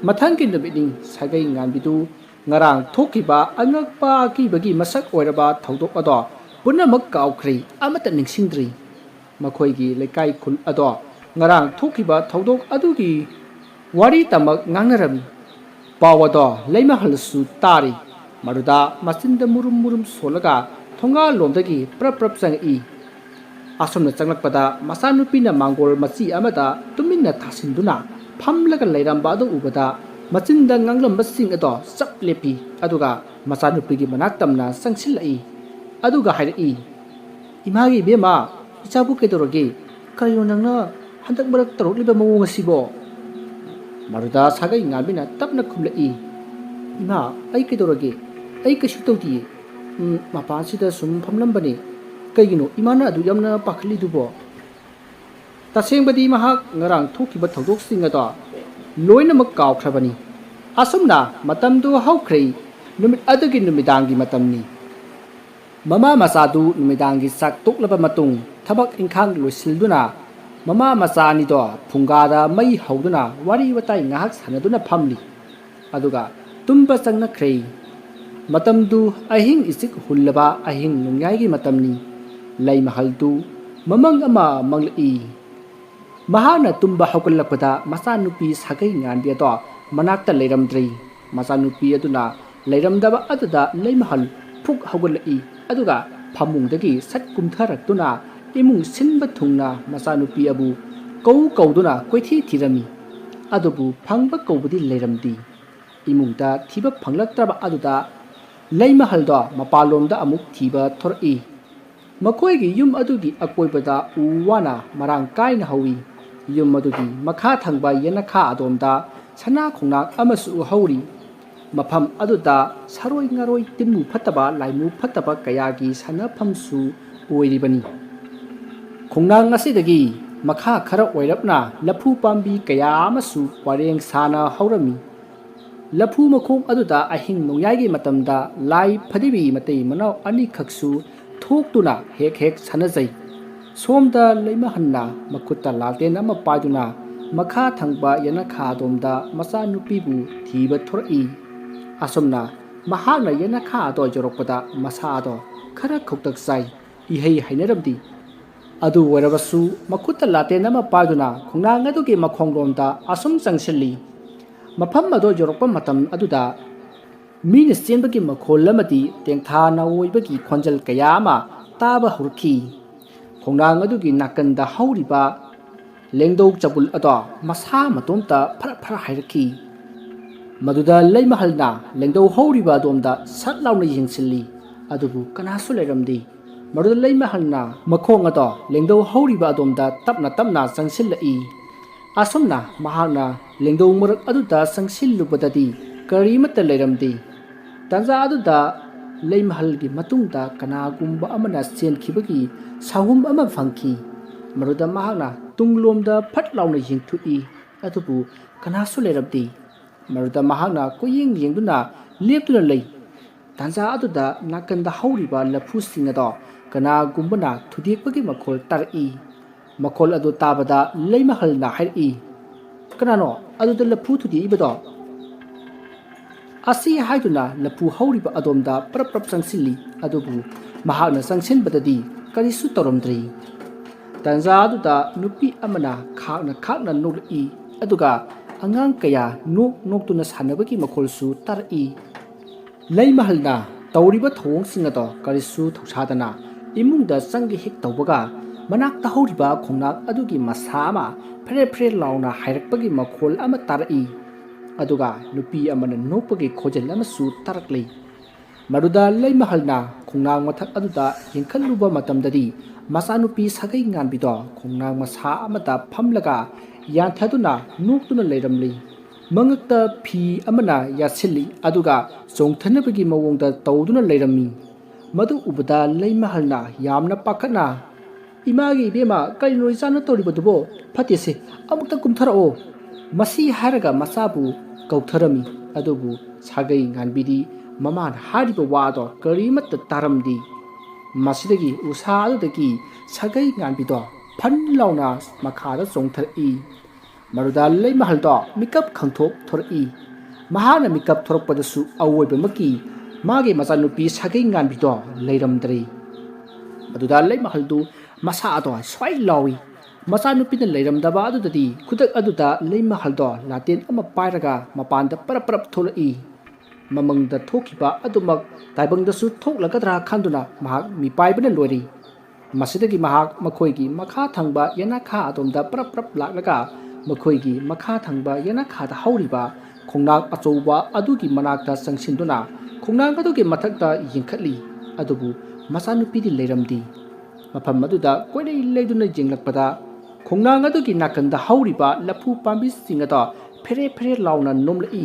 ꯃꯊꯪꯒꯤ ꯅꯨꯃꯤꯠꯅꯤ ꯁꯥꯒꯩ ꯉꯥꯟꯕꯤꯗꯨ ꯉꯔꯥꯡ ꯊꯣꯛꯈꯤꯕ ꯑꯉꯛꯄ ꯑꯀꯤꯕꯒꯤ ꯃꯁꯛ ꯑꯣꯏꯔꯕ ꯊꯧꯗꯣꯛ ꯑꯗꯣ ꯄꯨꯝꯅꯃꯛ ꯀꯥꯎꯈ꯭ꯔꯤ, ꯑꯃꯠꯇ ꯅꯤꯡꯁꯤꯡꯗ꯭ꯔꯤ꯫ ꯃꯈꯣꯏꯒꯤ ꯂꯩꯀꯥꯏ ꯈꯨꯜ ꯑꯗꯣ ꯉꯔꯥꯡ ꯊꯣꯛꯈꯤꯕ ꯊꯧꯗꯣꯛ ꯑꯗꯨꯒꯤ ꯋꯥꯔꯤꯇꯃꯛ ꯉꯥꯡꯅꯔꯝꯃꯤ꯫ ꯄꯥꯎ ꯑꯗꯣ ꯂꯩꯃꯍꯜꯅꯁꯨ ꯇꯥꯔꯤ꯫ ꯃꯗꯨꯗ ꯃꯆꯤꯟꯗ ꯃꯨꯔꯨꯝ ꯃꯨꯔꯨꯝ ꯁꯣꯜꯂꯒ ꯊꯣꯡꯒꯥꯜꯂꯣꯝꯗꯒꯤ ꯄ꯭ꯔꯞ ꯄ꯭ꯔꯞ ꯆꯪꯉꯛꯏ꯫ ꯑꯁꯣꯝꯅ ꯆꯪꯂꯛꯄꯗ ꯃꯆꯥꯅꯨꯄꯤꯅ ꯃꯥꯡꯒꯣꯜ ꯃꯆꯤ ꯑꯃꯗ ꯇꯨꯃꯤꯟꯅ ꯊꯥꯁꯤꯟꯗꯨꯅ ꯐꯝꯂꯒ ꯂꯩꯔꯝꯕ ꯑꯗꯨ ꯎꯕꯗ ꯃꯆꯤꯟꯗ ꯉꯥꯡꯂꯝꯕꯁꯤꯡ ꯑꯗꯣ ꯆꯞ ꯂꯦꯞꯄꯤ꯫ ꯑꯗꯨꯒ ꯃꯆꯥꯅꯨꯄꯤꯒꯤ ꯃꯅꯥꯛ ꯇꯝꯅ ꯆꯪꯁꯤꯜꯂꯛꯏ꯫ ꯑꯗꯨꯒ ꯍꯥꯏꯔꯛꯏ, "ꯏꯃꯥꯒꯤ ꯏꯕꯦꯝꯃ, ꯏꯆꯥꯕꯨ ꯀꯩꯗꯧꯔꯒꯦ? ꯀꯔꯤꯅꯣ ꯅꯪꯅ ꯍꯟꯗꯛ ꯃꯔꯛ ꯇꯧꯔꯛꯂꯤꯕ ꯃꯑꯣꯡ ꯑꯁꯤꯕꯣ?" ꯃꯗꯨꯗ ꯁꯥꯒꯩ ꯉꯥꯟꯕꯤꯅ ꯇꯞꯅ ꯈꯨꯝꯂꯛꯏ, "ꯏꯃꯥ, ꯑꯩ ꯀꯩꯗꯧꯔꯒꯦ? ꯑꯩ ꯀꯩꯁꯨ ꯇꯧꯗꯤꯌꯦ. ꯃꯄꯥꯟꯁꯤꯗ ꯁꯨꯝ ꯐꯝꯂꯝꯕꯅꯦ. ꯀꯩꯒꯤꯅꯣ ꯏꯃꯥꯅ ꯑꯗꯨ ꯌꯥꯝꯅ ꯄꯥꯈꯠꯂꯤꯗꯨꯕꯣ?" ꯇꯁꯦꯡꯕꯗꯤ ꯃꯍꯥꯛ ꯉꯔꯥꯡ ꯊꯣꯛꯈꯤꯕ ꯊꯧꯗꯣꯛꯁꯤꯡ ꯑꯗꯣ ꯂꯣꯏꯅꯃꯛ ꯀꯥꯎꯈ꯭ꯔꯕꯅꯤ꯫ ꯑꯁꯨꯝꯅ ꯃꯇꯝꯗꯨ ꯍꯧꯈ꯭ꯔꯦ꯫ ꯅꯨꯃꯤꯠ ꯑꯗꯨꯒꯤ ꯅꯨꯃꯤꯗꯥꯡꯒꯤ ꯃꯇꯝꯅꯤ꯫ ꯃꯃꯥ ꯃꯆꯥꯗꯨ ꯅꯨꯃꯤꯗꯥꯡꯒꯤ ꯆꯥꯛ ꯇꯣꯛꯂꯕ ꯃꯇꯨꯡ ꯊꯕꯛ ꯏꯪꯈꯥꯡ ꯂꯣꯏꯁꯤꯜꯗꯨꯅ ꯃꯃꯥ ꯃꯆꯥ ꯑꯅꯤꯗꯣ ꯐꯨꯡꯒꯥꯗ ꯃꯩ ꯍꯧꯗꯨꯅ ꯋꯥꯔꯤ ꯋꯥꯇꯥꯏ ꯉꯥꯏꯍꯥꯛ ꯁꯥꯟꯅꯗꯨꯅ ꯐꯝꯂꯤ꯫ ꯑꯗꯨꯒ ꯇꯨꯝꯕ ꯆꯪꯅꯈ꯭ꯔꯦ꯫ ꯃꯇꯝꯗꯨ ꯑꯍꯤꯡ ꯏꯆꯤꯛ ꯍꯨꯜꯂꯕ ꯑꯍꯤꯡ ꯅꯣꯡꯌꯥꯏꯒꯤ ꯃꯇꯝꯅꯤ꯫ ꯂꯩꯃꯍꯜꯗꯨ ꯃꯃꯪ ꯑꯃ ꯃꯪꯂꯛꯏ꯫ ꯃꯍꯥꯛꯅ ꯇꯨꯝꯕ ꯍꯧꯒꯠꯂꯛꯄꯗ ꯃꯆꯥꯅꯨꯄꯤ ꯁꯥꯒꯩ ꯉꯥꯟꯕꯤ ꯑꯗꯣ ꯃꯅꯥꯛꯇ ꯂꯩꯔꯝꯗ꯭ꯔꯦ꯫ ꯃꯆꯥꯅꯨꯄꯤ ꯑꯗꯨꯅ ꯂꯩꯔꯝꯗꯕ ꯑꯗꯨꯗ ꯂꯩꯃꯍꯜ ꯐꯨꯛ ꯍꯧꯒꯠꯂꯛꯏ꯫ ꯑꯗꯨꯒ ꯐꯃꯨꯡꯗꯒꯤ ꯁꯠ ꯀꯨꯝꯊꯔꯛꯇꯨꯅ ꯏꯃꯨꯡ ꯁꯤꯟꯕ ꯊꯨꯡꯅ ꯃꯆꯥꯅꯨꯄꯤ ꯑꯕꯨ ꯀꯧꯗꯨꯅ ꯀꯣꯏꯊꯤ ꯊꯤꯔꯝꯃꯤ꯫ ꯑꯗꯨꯕꯨ ꯐꯪꯕ ꯀꯧꯕꯗꯤ ꯂꯩꯔꯝꯗꯦ꯫ ꯏꯃꯨꯡꯗ ꯊꯤꯕ ꯐꯪꯂꯛꯇ꯭ꯔꯕ ꯑꯗꯨꯗ ꯂꯩꯃꯍꯜꯗꯣ ꯃꯄꯥꯟꯂꯣꯝꯗ ꯑꯃꯨꯛ ꯊꯤꯕ ꯊꯣꯔꯛꯏ꯫ ꯃꯈꯣꯏꯒꯤ ꯌꯨꯝ ꯑꯗꯨꯒꯤ ꯑꯀꯣꯏꯕꯗ ꯎ ꯋꯥꯅ ꯃꯔꯥꯡ ꯀꯥꯏꯅ ꯍꯧꯏ꯫ ꯌꯨꯝ ꯑꯗꯨꯒꯤ ꯃꯈꯥ ꯊꯪꯕ ꯌꯦꯅꯈꯥ ꯑꯗꯣꯝꯗ ꯁꯅꯥ ꯈꯣꯡꯅꯥꯡ ꯑꯃꯁꯨ ꯍꯧꯔꯤ꯫ ꯃꯐꯝ ꯑꯗꯨꯗ ꯁꯔꯣꯏ ꯉꯥꯔꯣꯏ ꯇꯤꯟꯃꯨ ꯐꯠꯇꯕ ꯂꯥꯏꯃꯨ ꯐꯠꯇꯕ ꯀꯌꯥꯒꯤ ꯁꯥꯟꯅꯐꯝꯁꯨ ꯑꯣꯏꯔꯤꯕꯅꯤ꯫ ꯈꯣꯡꯅꯥꯡ ꯑꯁꯤꯗꯒꯤ ꯃꯈꯥ ꯈꯔ ꯑꯣꯏꯔꯞꯅ ꯂꯐꯨ ꯄꯥꯝꯕꯤ ꯀꯌꯥ ꯑꯃꯁꯨ ꯄꯔꯦꯡ ꯁꯥꯅ ꯍꯧꯔꯝꯃꯤ꯫ ꯂꯐꯨ ꯃꯈꯣꯡ ꯑꯗꯨꯗ ꯑꯍꯤꯡ ꯅꯣꯡꯌꯥꯏꯒꯤ ꯃꯇꯝꯗ ꯂꯥꯏ ꯐꯗꯤꯕꯤ ꯃꯇꯩ ꯃꯅꯥꯎ ꯑꯅꯤꯈꯛꯁꯨ ꯊꯣꯛꯇꯨꯅ ꯍꯦꯛ ꯍꯦꯛ ꯁꯥꯟꯅꯖꯩ꯫ ꯁꯣꯝꯗ ꯂꯩꯃꯍꯜꯅ ꯃꯈꯨꯠꯇ ꯂꯥꯇꯦꯟ ꯑꯃ ꯄꯥꯏꯗꯨꯅ ꯃꯈꯥ ꯊꯪꯕ ꯌꯦꯅꯈꯥ ꯑꯗꯣꯝꯗ ꯃꯆꯥꯅꯨꯄꯤꯕꯨ ꯊꯤꯕ ꯊꯣꯔꯛꯏ꯫ ꯑꯁꯨꯝꯅ ꯃꯍꯥꯛꯅ ꯌꯦꯅꯈꯥ ꯑꯗꯣ ꯌꯧꯔꯛꯄꯗ ꯃꯁꯥ ꯑꯗꯣ ꯈꯔ ꯈꯧꯇꯛ ꯆꯥꯏ, ꯏꯍꯩ ꯍꯩꯅꯔꯝꯗꯦ꯫ ꯑꯗꯨ ꯑꯣꯏꯔꯕꯁꯨ ꯃꯈꯨꯠꯇ ꯂꯥꯇꯦꯟ ꯑꯃ ꯄꯥꯏꯗꯨꯅ ꯈꯣꯡꯅꯥꯡ ꯑꯗꯨꯒꯤ ꯃꯈꯣꯡꯂꯣꯝꯗ ꯑꯁꯨꯝ ꯆꯪꯁꯤꯜꯂꯤ꯫ ꯃꯐꯝ ꯑꯗꯣ ꯌꯧꯔꯛꯄ ꯃꯇꯝ ꯑꯗꯨꯗ ꯃꯤꯅ ꯆꯦꯟꯕꯒꯤ ꯃꯈꯣꯜ ꯑꯃꯗꯤ ꯇꯦꯡꯊꯥ ꯅꯥꯑꯣꯏꯕꯒꯤ ꯈꯣꯟꯖꯦꯜ ꯀꯌꯥ ꯑꯃ ꯇꯥꯕ ꯍꯧꯔꯛꯈꯤ꯫ ꯈꯣꯡꯅꯥꯡ ꯑꯗꯨꯒꯤ ꯅꯥꯀꯟꯗ ꯍꯧꯔꯤꯕ ꯂꯦꯡꯗꯧ ꯆꯕꯨꯜ ꯑꯗꯣ ꯃꯁꯥ ꯃꯇꯣꯝꯇ ꯐꯔ ꯐꯔ ꯍꯥꯏꯔꯛꯈꯤ꯫ ꯃꯗꯨꯗ ꯂꯩꯃꯍꯜꯅ ꯂꯦꯡꯗꯧ ꯍꯧꯔꯤꯕ ꯑꯗꯣꯝꯗ ꯁꯠ ꯂꯥꯎꯅ ꯌꯦꯡꯁꯤꯜꯂꯤ꯫ ꯑꯗꯨꯕꯨ ꯀꯅꯥꯁꯨ ꯂꯩꯔꯝꯗꯦ꯫ ꯃꯗꯨꯗ ꯂꯩꯃꯍꯜꯅ ꯃꯈꯣꯡ ꯑꯗꯣ ꯂꯦꯡꯗꯧ ꯍꯧꯔꯤꯕ ꯑꯗꯣꯝꯗ ꯇꯞꯅ ꯇꯞꯅ ꯆꯪꯁꯤꯜꯂꯛꯏ꯫ ꯑꯁꯨꯝꯅ ꯃꯍꯥꯛꯅ ꯂꯦꯡꯗꯧ ꯃꯔꯛ ꯑꯗꯨꯗ ꯆꯪꯁꯤꯜꯂꯨꯕꯗꯗꯤ ꯀꯔꯤꯃꯠꯇ ꯂꯩꯔꯝꯗꯦ꯫ ꯇꯥꯟꯖꯥ ꯑꯗꯨꯗ ꯂꯩꯃꯍꯜꯒꯤ ꯃꯇꯨꯡꯗ ꯀꯅꯥꯒꯨꯝꯕ ꯑꯃꯅ ꯆꯦꯟꯈꯤꯕꯒꯤ ꯁꯥꯍꯨꯝ ꯑꯃ ꯐꯪꯈꯤ꯫ ꯃꯗꯨꯗ ꯃꯍꯥꯛꯅ ꯇꯨꯡꯂꯣꯝꯗ ꯐꯠ ꯂꯥꯎꯅ ꯌꯦꯡꯊꯣꯛꯏ꯫ ꯑꯗꯨꯕꯨ ꯀꯅꯥꯁꯨ ꯂꯩꯔꯝꯗꯦ꯫ ꯃꯗꯨꯗ ꯃꯍꯥꯛꯅ ꯀꯣꯏꯌꯦꯡ ꯌꯦꯡꯗꯨꯅ ꯂꯦꯞꯇꯨꯅ ꯂꯩ꯫ ꯇꯥꯟꯖꯥ ꯑꯗꯨꯗ ꯅꯥꯀꯟꯗ ꯍꯧꯔꯤꯕ ꯂꯐꯨꯁꯤꯡ ꯑꯗꯣ ꯀꯅꯥꯒꯨꯝꯕꯅ ꯊꯨꯗꯦꯛꯄꯒꯤ ꯃꯈꯣꯜ ꯇꯥꯔꯛꯏ꯫ ꯃꯈꯣꯜ ꯑꯗꯨ ꯇꯥꯕꯗ ꯂꯩꯃꯍꯜꯅ ꯍꯥꯏꯔꯛꯏ, "ꯀꯅꯥꯅꯣ ꯑꯗꯨꯗ ꯂꯐꯨ ꯊꯨꯗꯦꯛꯏꯕꯗꯣ?" ꯑꯁꯤ ꯍꯥꯏꯗꯨꯅ ꯂꯐꯨ ꯍꯧꯔꯤꯕ ꯑꯗꯣꯝꯗ ꯄ꯭ꯔꯞ ꯄ꯭ꯔꯞ ꯆꯪꯁꯤꯜꯂꯤ꯫ ꯑꯗꯨꯕꯨ ꯃꯍꯥꯛꯅ ꯆꯪꯁꯤꯟꯕꯗꯗꯤ ꯀꯔꯤꯁꯨ ꯇꯧꯔꯝꯗ꯭ꯔꯦ꯫ ꯇꯥꯟꯖꯥ ꯑꯗꯨꯗ ꯅꯨꯄꯤ ꯑꯃꯅ ꯈꯥꯛꯅ ꯈꯥꯛꯅ ꯅꯣꯛꯂꯛꯏ꯫ ꯑꯗꯨꯒ ꯑꯉꯥꯡ ꯀꯌꯥ ꯅꯣꯛꯇꯨꯅ ꯁꯥꯟꯅꯕꯒꯤ ꯃꯈꯣꯜꯁꯨ ꯇꯥꯔꯛꯏ꯫ ꯂꯩꯃꯍꯜꯅ ꯇꯧꯔꯤꯕ ꯊꯧꯑꯣꯡꯁꯤꯡ ꯑꯗꯣ ꯀꯔꯤꯁꯨ ꯊꯧꯁꯥꯗꯅ ꯏꯃꯨꯡꯗ ꯆꯪꯒꯦ ꯍꯦꯛ ꯇꯧꯕꯒ ꯃꯅꯥꯛꯇ ꯍꯧꯔꯤꯕ ꯈꯣꯡꯅꯥꯡ ꯑꯗꯨꯒꯤ ꯃꯁꯥ ꯑꯃ ꯐꯦꯔꯦ ꯐꯦꯔꯦ ꯂꯥꯎꯅ ꯍꯥꯏꯔꯛꯄꯒꯤ ꯃꯈꯣꯜ ꯑꯃ ꯇꯥꯔꯛꯏ꯫ ꯑꯗꯨꯒ ꯅꯨꯄꯤ ꯑꯃꯅ ꯅꯣꯛꯄꯒꯤ ꯈꯣꯟꯖꯦꯜ ꯑꯃꯁꯨ ꯇꯥꯔꯛꯂꯤ꯫ ꯃꯗꯨꯗ ꯂꯩꯃꯍꯜꯅ ꯈꯣꯡꯅꯥꯡ ꯃꯊꯛ ꯑꯗꯨꯗ ꯌꯦꯡꯈꯠꯂꯨꯕ ꯃꯇꯝꯗꯗꯤ ꯃꯆꯥꯅꯨꯄꯤ ꯁꯥꯒꯩ ꯉꯥꯟꯕꯤꯗꯣ ꯈꯣꯡꯅꯥꯡ ꯃꯁꯥ ꯑꯃꯗ ꯐꯝꯂꯒ ꯌꯥꯟꯊꯗꯨꯅ ꯅꯣꯛꯇꯨꯅ ꯂꯩꯔꯝꯂꯤ꯫ ꯃꯉꯛꯇ ꯐꯤ ꯑꯃꯅ ꯌꯥꯠꯁꯤꯜꯂꯤ꯫ ꯑꯗꯨꯒ ꯆꯣꯡꯊꯅꯕꯒꯤ ꯃꯑꯣꯡꯗ ꯇꯧꯗꯨꯅ ꯂꯩꯔꯝꯃꯤ꯫ ꯃꯗꯨ ꯎꯕꯗ ꯂꯩꯃꯍꯜꯅ ꯌꯥꯝꯅ ꯄꯥꯈꯠꯅ, "ꯏꯃꯥꯒꯤ ꯏꯕꯦꯝꯃ, ꯀꯔꯤꯅꯣ ꯏꯆꯥꯅ ꯇꯧꯔꯤꯕꯗꯨꯕꯣ? ꯐꯠꯇꯦꯁꯦ, ꯑꯃꯨꯛꯇ ꯀꯨꯝꯊꯔꯛꯑꯣ." ꯃꯁꯤ ꯍꯥꯏꯔꯒ ꯃꯆꯥꯕꯨ ꯀꯧꯊꯔꯝꯃꯤ꯫ ꯑꯗꯨꯕꯨ ꯁꯥꯒꯩ ꯉꯥꯟꯕꯤꯗꯤ ꯃꯃꯥꯅ ꯍꯥꯏꯔꯤꯕ ꯋꯥ ꯑꯗꯣ ꯀꯔꯤꯃꯠꯇ ꯇꯥꯔꯝꯗꯦ꯫ ꯃꯁꯤꯗꯒꯤ ꯎꯁꯥ ꯑꯗꯨꯗꯒꯤ ꯁꯥꯒꯩ ꯉꯥꯟꯕꯤꯗꯣ ꯐꯟ ꯂꯥꯎꯅ ꯃꯈꯥꯗ ꯆꯣꯡꯊꯔꯛꯏ ꯃꯗꯨꯗ ꯂꯩꯃꯍꯜꯗꯣ ꯃꯤꯀꯞ ꯈꯪꯊꯣꯛ ꯊꯣꯔꯛꯏ ꯃꯍꯥꯛꯅ ꯃꯤꯀꯞ ꯊꯣꯔꯛꯄꯗꯁꯨ ꯑꯋꯣꯏꯕꯃꯛꯀꯤ ꯃꯥꯒꯤ ꯃꯆꯥꯅꯨꯄꯤ ꯁꯥꯒꯩ ꯉꯥꯟꯕꯤꯗꯣ ꯂꯩꯔꯝꯗ꯭ꯔꯦ ꯃꯗꯨꯗ ꯂꯩꯃꯍꯜꯗꯨ ꯃꯁꯥ ꯑꯗꯣ ꯁ꯭ꯋꯥꯏ ꯂꯥꯎꯏ ꯃꯆꯥꯅꯨꯄꯤꯅ ꯂꯩꯔꯝꯗꯕ ꯑꯗꯨꯗꯗꯤ ꯈꯨꯗꯛ ꯑꯗꯨꯗ ꯂꯩꯃꯍꯜꯗꯣ ꯂꯥꯇꯦꯟ ꯑꯃ ꯄꯥꯏꯔꯒ ꯃꯄꯥꯟꯗ ꯄꯔꯞ ꯄꯔꯞ ꯊꯣꯛꯂꯛꯏ ꯃꯃꯪꯗ ꯊꯣꯛꯈꯤꯕ ꯑꯗꯨꯃꯛ ꯇꯥꯏꯕꯪꯗꯁꯨ ꯊꯣꯛꯂꯒꯗ꯭ꯔꯥ ꯈꯟꯗꯨꯅ ꯃꯍꯥꯛ ꯃꯤꯄꯥꯏꯕꯅ ꯂꯣꯏꯔꯤ ꯃꯁꯤꯗꯒꯤ ꯃꯍꯥꯛ ꯃꯈꯣꯏꯒꯤ ꯃꯈꯥ ꯊꯪꯕ ꯌꯦꯅꯈꯥ ꯑꯗꯣꯝꯗ ꯄꯔꯞ ꯄꯔꯞ ꯂꯥꯛꯂꯒ ꯃꯈꯣꯏꯒꯤ ꯃꯈꯥ ꯊꯪꯕ ꯌꯦꯅꯈꯥꯗ ꯍꯧꯔꯤꯕ ꯈꯣꯡꯅꯥꯡ ꯑꯆꯧꯕ ꯑꯗꯨꯒꯤ ꯃꯅꯥꯛꯇ ꯆꯪꯁꯤꯟꯗꯨꯅ ꯈꯣꯡꯅꯥꯡ ꯑꯗꯨꯒꯤ ꯃꯊꯛꯇ ꯌꯦꯡꯈꯠꯂꯤ ꯑꯗꯨꯕꯨ ꯃꯆꯥꯅꯨꯄꯤꯗꯤ ꯂꯩꯔꯝꯗꯦ ꯃꯐꯝ ꯑꯗꯨꯗ ꯀꯣꯏꯂꯩ ꯂꯩꯗꯨꯅ ꯌꯦꯡꯂꯛꯄꯗ ꯈꯣꯡꯅꯥꯡ ꯑꯗꯨꯒꯤ ꯅꯥꯀꯟꯗ ꯍꯧꯔꯤꯕ ꯂꯐꯨ ꯄꯥꯝꯕꯤꯁꯤꯡ ꯑꯗꯣ ꯐꯦꯔꯦ ꯐꯦꯔꯦ ꯂꯥꯎꯅ ꯅꯣꯝꯂꯛꯏ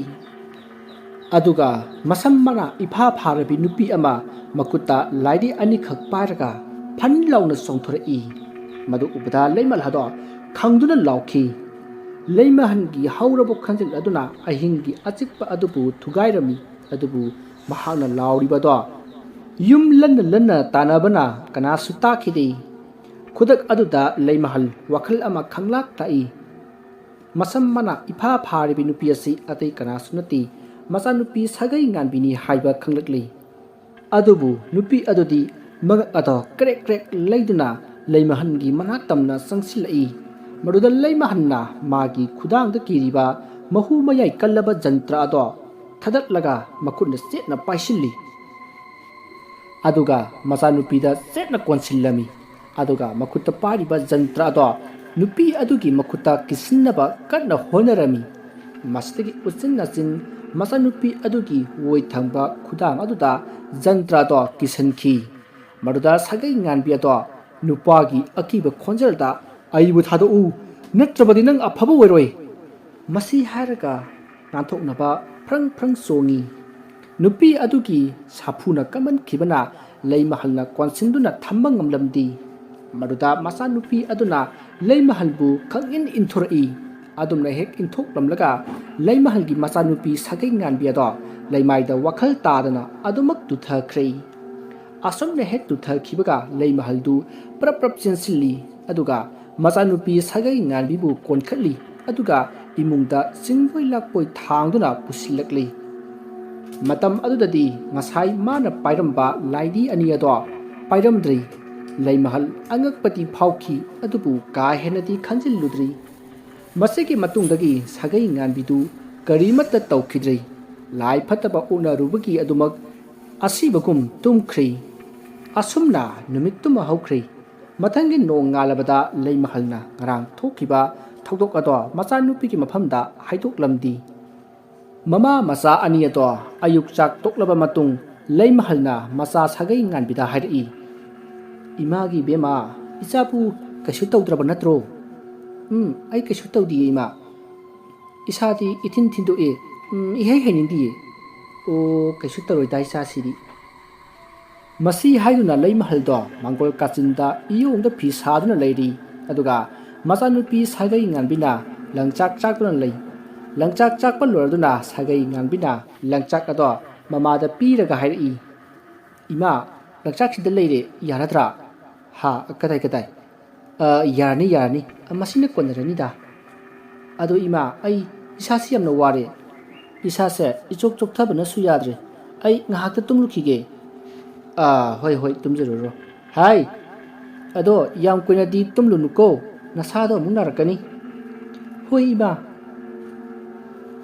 ꯑꯗꯨꯒ ꯃꯁꯝ ꯃꯅꯥ ꯏꯐꯥ ꯐꯥꯔꯕꯤ ꯅꯨꯄꯤ ꯑꯃ ꯃꯈꯨꯠꯇ ꯂꯥꯏꯔꯤ ꯑꯅꯤꯈꯛ ꯄꯥꯏꯔꯒ ꯐꯟ ꯂꯥꯎꯅ ꯆꯣꯡꯊꯣꯔꯛꯏ ꯃꯗꯨ ꯎꯕꯗ ꯂꯩꯃꯍꯜ ꯑꯗꯣ ꯈꯪꯗꯨꯅ ꯂꯥꯎꯈꯤ ꯂꯩꯃꯍꯜꯒꯤ ꯍꯧꯔꯕ ꯈꯣꯟꯖꯦꯜ ꯑꯗꯨꯅ ꯑꯍꯤꯡꯒꯤ ꯑꯆꯤꯛꯄ ꯑꯗꯨꯕꯨ ꯊꯨꯒꯥꯏꯔꯝꯃꯤ ꯑꯗꯨꯕꯨ ꯃꯍꯥꯛꯅ ꯂꯥꯎꯔꯤꯕꯗꯣ ꯌꯨꯝ ꯂꯟꯅ ꯂꯟꯅ ꯇꯥꯟꯅꯕꯅ ꯀꯅꯥꯁꯨ ꯇꯥꯈꯤꯗꯦ ꯈꯨꯗꯛ ꯑꯗꯨꯗ ꯂꯩꯃꯍꯜ ꯋꯥꯈꯜ ꯑꯃ ꯈꯪꯂꯥꯛ ꯂꯥꯛꯏ ꯃꯁꯝ ꯃꯅꯥ ꯏꯐꯥ ꯐꯥꯔꯤꯕꯤ ꯅꯨꯄꯤ ꯑꯁꯤ ꯑꯇꯩ ꯀꯅꯥꯁꯨ ꯅꯠꯇꯦ ꯃꯆꯥꯅꯨꯄꯤ ꯁꯥꯒꯩ ꯉꯥꯟꯕꯤꯅꯤ ꯍꯥꯏꯕ ꯈꯪꯂꯛꯂꯤ ꯑꯗꯨꯕꯨ ꯅꯨꯄꯤ ꯑꯗꯨꯗꯤ ꯃꯉꯛ ꯑꯗꯣ ꯀ꯭ꯔꯦꯛ ꯀ꯭ꯔꯦꯛ ꯂꯩꯗꯨꯅ ꯂꯩꯃꯍꯜꯒꯤ ꯃꯅꯥꯛ ꯇꯝꯅ ꯆꯪꯁꯤꯜꯂꯛꯏ ꯃꯗꯨꯗ ꯂꯩꯃꯍꯜꯅ ꯃꯥꯒꯤ ꯈꯨꯗꯥꯡꯗ ꯀꯤꯔꯤꯕ ꯃꯍꯨ ꯃꯌꯥꯏ ꯀꯜꯂꯕ ꯖꯟꯇ꯭ꯔ ꯑꯗꯣ ꯊꯥꯗꯠꯂꯒ ꯃꯈꯨꯠꯅ ꯆꯦꯠꯅ ꯄꯥꯏꯁꯤꯜꯂꯤ ꯑꯗꯨꯒ ꯃꯆꯥꯅꯨꯄꯤꯗ ꯆꯦꯠꯅ ꯀꯣꯟꯁꯤꯜꯂꯝꯃꯤ ꯑꯗꯨꯒ ꯃꯈꯨꯠꯇ ꯄꯥꯏꯔꯤꯕ ꯖꯟꯇ꯭ꯔ ꯑꯗꯣ ꯅꯨꯄꯤ ꯑꯗꯨꯒꯤ ꯃꯈꯨꯠꯇ ꯀꯤꯁꯤꯟꯅꯕ ꯀꯟꯅ ꯍꯣꯠꯅꯔꯝꯃꯤ ꯃꯁꯤꯗꯒꯤ ꯎꯆꯤꯟ ꯅꯥꯆꯤꯟ ꯃꯆꯥꯅꯨꯄꯤ ꯑꯗꯨꯒꯤ ꯑꯣꯏ ꯊꯪꯕ ꯈꯨꯗꯥꯡ ꯑꯗꯨꯗ ꯖꯟꯇ꯭ꯔ ꯑꯗꯣ ꯀꯤꯁꯟꯈꯤ ꯃꯗꯨꯗ ꯁꯥꯒꯩ ꯉꯥꯟꯕꯤ ꯑꯗꯣ ꯅꯨꯄꯥꯒꯤ ꯑꯀꯤꯕ ꯈꯣꯟꯖꯦꯜꯗ ꯑꯩꯕꯨ ꯊꯥꯗꯣꯛꯎ ꯅꯠꯇ꯭ꯔꯕꯗꯤ ꯅꯪ ꯑꯐꯕ ꯑꯣꯏꯔꯣꯏ ꯃꯁꯤ ꯍꯥꯏꯔꯒ ꯅꯥꯟꯊꯣꯛꯅꯕ ꯐ꯭ꯔꯪ ꯐ꯭ꯔꯪ ꯆꯣꯡꯉꯤ ꯅꯨꯄꯤ ꯑꯗꯨꯒꯤ ꯁꯥꯐꯨꯅ ꯀꯟꯃꯟꯈꯤꯕꯅ ꯂꯩꯃꯍꯜꯅ ꯀꯣꯟꯁꯤꯟꯗꯨꯅ ꯊꯝꯕ ꯉꯝꯂꯝꯗꯦ ꯃꯗꯨꯗ ꯃꯆꯥꯅꯨꯄꯤ ꯑꯗꯨꯅ ꯂꯩꯃꯍꯜꯕꯨ ꯈꯪꯏꯟ ꯏꯟꯊꯣꯔꯛꯏ ꯑꯗꯨꯝꯅ ꯍꯦꯛ ꯏꯟꯊꯣꯛꯂꯝꯂꯒ ꯂꯩꯃꯍꯜꯒꯤ ꯃꯆꯥꯅꯨꯄꯤ ꯁꯥꯒꯩ ꯉꯥꯟꯕꯤ ꯑꯗꯣ ꯂꯩꯃꯥꯏꯗ ꯋꯥꯈꯜ ꯇꯥꯗꯅ ꯑꯗꯨꯃꯛ ꯇꯨꯊꯈ꯭ꯔꯦ ꯑꯁꯨꯝꯅ ꯍꯦꯛ ꯇꯨꯊꯈꯤꯕꯒ ꯂꯩꯃꯍꯜꯗꯨ ꯄ꯭ꯔꯞ ꯄ꯭ꯔꯞ ꯆꯦꯟꯁꯤꯜꯂꯤ ꯑꯗꯨꯒ ꯃꯆꯥꯅꯨꯄꯤ ꯁꯥꯒꯩ ꯉꯥꯟꯕꯤꯕꯨ ꯀꯣꯟꯈꯠꯂꯤ ꯑꯗꯨꯒ ꯏꯃꯨꯡꯗ ꯆꯤꯡꯕꯣꯏ ꯂꯥꯛꯄꯣꯏ ꯊꯥꯡꯗꯨꯅ ꯄꯨꯁꯤꯜꯂꯛꯂꯤ ꯃꯇꯝ ꯑꯗꯨꯗꯗꯤ ꯉꯁꯥꯏ ꯃꯥꯅ ꯄꯥꯏꯔꯝꯕ ꯂꯥꯏꯔꯤ ꯑꯅꯤ ꯑꯗꯣ ꯄꯥꯏꯔꯝꯗ꯭ꯔꯤ ꯂꯩꯃꯍꯜ ꯑꯉꯛꯄꯗꯤ ꯐꯥꯎꯈꯤ ꯑꯗꯨꯕꯨ ꯀꯥ ꯍꯦꯟꯅꯗꯤ ꯈꯟꯖꯤꯜꯂꯨꯗ꯭ꯔꯤ ꯃꯁꯤꯒꯤ ꯃꯇꯨꯡꯗꯒꯤ ꯁꯥꯒꯩ ꯉꯥꯟꯕꯤꯗꯨ ꯀꯔꯤꯃꯠꯇ ꯇꯧꯈꯤꯗ꯭ꯔꯤ ꯂꯥꯏ ꯐꯠꯇꯕ ꯎꯅꯔꯨꯕꯒꯤ ꯑꯗꯨꯃꯛ ꯑꯁꯤꯕꯒꯨꯝ ꯇꯨꯝꯈ꯭ꯔꯤ ꯑꯁꯨꯝꯅ ꯅꯨꯃꯤꯠꯇꯨꯃ ꯍꯧꯈ꯭ꯔꯤ ꯃꯊꯪꯒꯤ ꯅꯣꯡ ꯉꯥꯜꯂꯕꯗ ꯂꯩꯃꯍꯜꯅ ꯉꯔꯥꯡ ꯊꯣꯛꯈꯤꯕ ꯊꯧꯗꯣꯛ ꯑꯗꯣ ꯃꯆꯥꯅꯨꯄꯤꯒꯤ ꯃꯐꯝꯗ ꯍꯥꯏꯗꯣꯛꯂꯝꯗꯤ ꯃꯃꯥ ꯃꯆꯥ ꯑꯅꯤ ꯑꯗꯣ ꯑꯌꯨꯛ ꯆꯥꯛ ꯇꯣꯛꯂꯕ ꯃꯇꯨꯡ ꯂꯩꯃꯍꯜꯅ ꯃꯆꯥ ꯁꯥꯒꯩ ꯉꯥꯟꯕꯤꯗ ꯍꯥꯏꯔꯛꯏ ꯏꯃꯥꯒꯤ ꯕꯦꯝꯃ ꯏꯆꯥꯕꯨ ꯀꯩꯁꯨ ꯇꯧꯗ꯭ꯔꯕ ꯅꯠꯇ꯭ꯔꯣ ꯑꯩ ꯀꯩꯁꯨ ꯇꯧꯗꯤꯌꯦ ꯏꯃꯥ ꯏꯁꯥꯗꯤ ꯏꯊꯤꯟ ꯊꯤꯟꯗꯣꯛꯑꯦ ꯏꯍꯩ ꯍꯩꯅꯤꯡꯗꯤꯌꯦ ꯑꯣ ꯀꯩꯁꯨ ꯇꯧꯔꯣꯏꯗꯥ ꯏꯆꯥꯁꯤꯗꯤ ꯃꯁꯤ ꯍꯥꯏꯗꯨꯅ ꯂꯩꯃꯍꯜꯗꯣ ꯃꯥꯡꯒꯣꯜ ꯀꯥꯆꯤꯟꯗ ꯏꯌꯣꯡꯗ ꯐꯤ ꯁꯥꯗꯨꯅ ꯂꯩꯔꯤ ꯑꯗꯨꯒ ꯃꯆꯥꯅꯨꯄꯤ ꯁꯥꯒꯩ ꯉꯥꯟꯕꯤꯅ ꯂꯪꯆꯥꯛ ꯆꯥꯛꯇꯨꯅ ꯂꯩ ꯂꯪꯆꯥꯛ ꯆꯥꯛꯄ ꯂꯣꯏꯔꯗꯨꯅ ꯁꯥꯒꯩ ꯉꯥꯟꯕꯤꯅ ꯂꯪꯆꯥꯛ ꯑꯗꯣ ꯃꯃꯥꯗ ꯄꯤꯔꯒ ꯍꯥꯏꯔꯛꯏ ꯏꯃꯥ ꯂꯪꯆꯥꯛꯁꯤꯗ ꯂꯩꯔꯦ ꯌꯥꯔꯗ꯭ꯔꯥ ꯍꯥ ꯀꯗꯥꯏ ꯌꯥꯔꯅꯤ ꯌꯥꯔꯅꯤ ꯃꯁꯤꯅ ꯀꯣꯟꯅꯔꯅꯤꯗ ꯑꯗꯣ ꯏꯃꯥ ꯑꯩ ꯏꯁꯥꯁꯤ ꯌꯥꯝꯅ ꯋꯥꯔꯦ ꯏꯁꯥꯁꯦ ꯏꯆꯣꯛ ꯆꯣꯛꯊꯕꯅꯁꯨ ꯌꯥꯗ꯭ꯔꯦ ꯑꯩ ꯉꯥꯏꯍꯥꯛꯇ ꯇꯨꯝꯂꯨꯈꯤꯒꯦ ꯍꯣꯏ ꯍꯣꯏ ꯇꯨꯝꯖꯔꯨꯔꯣ ꯍꯥꯏ ꯑꯗꯣ ꯌꯥꯝ ꯀꯨꯏꯅꯗꯤ ꯇꯨꯝꯂꯨꯅꯨꯀꯣ ꯅꯁꯥꯗꯣ ꯑꯃꯨꯛ ꯅꯥꯔꯛꯀꯅꯤ ꯍꯣꯏ ꯏꯃꯥ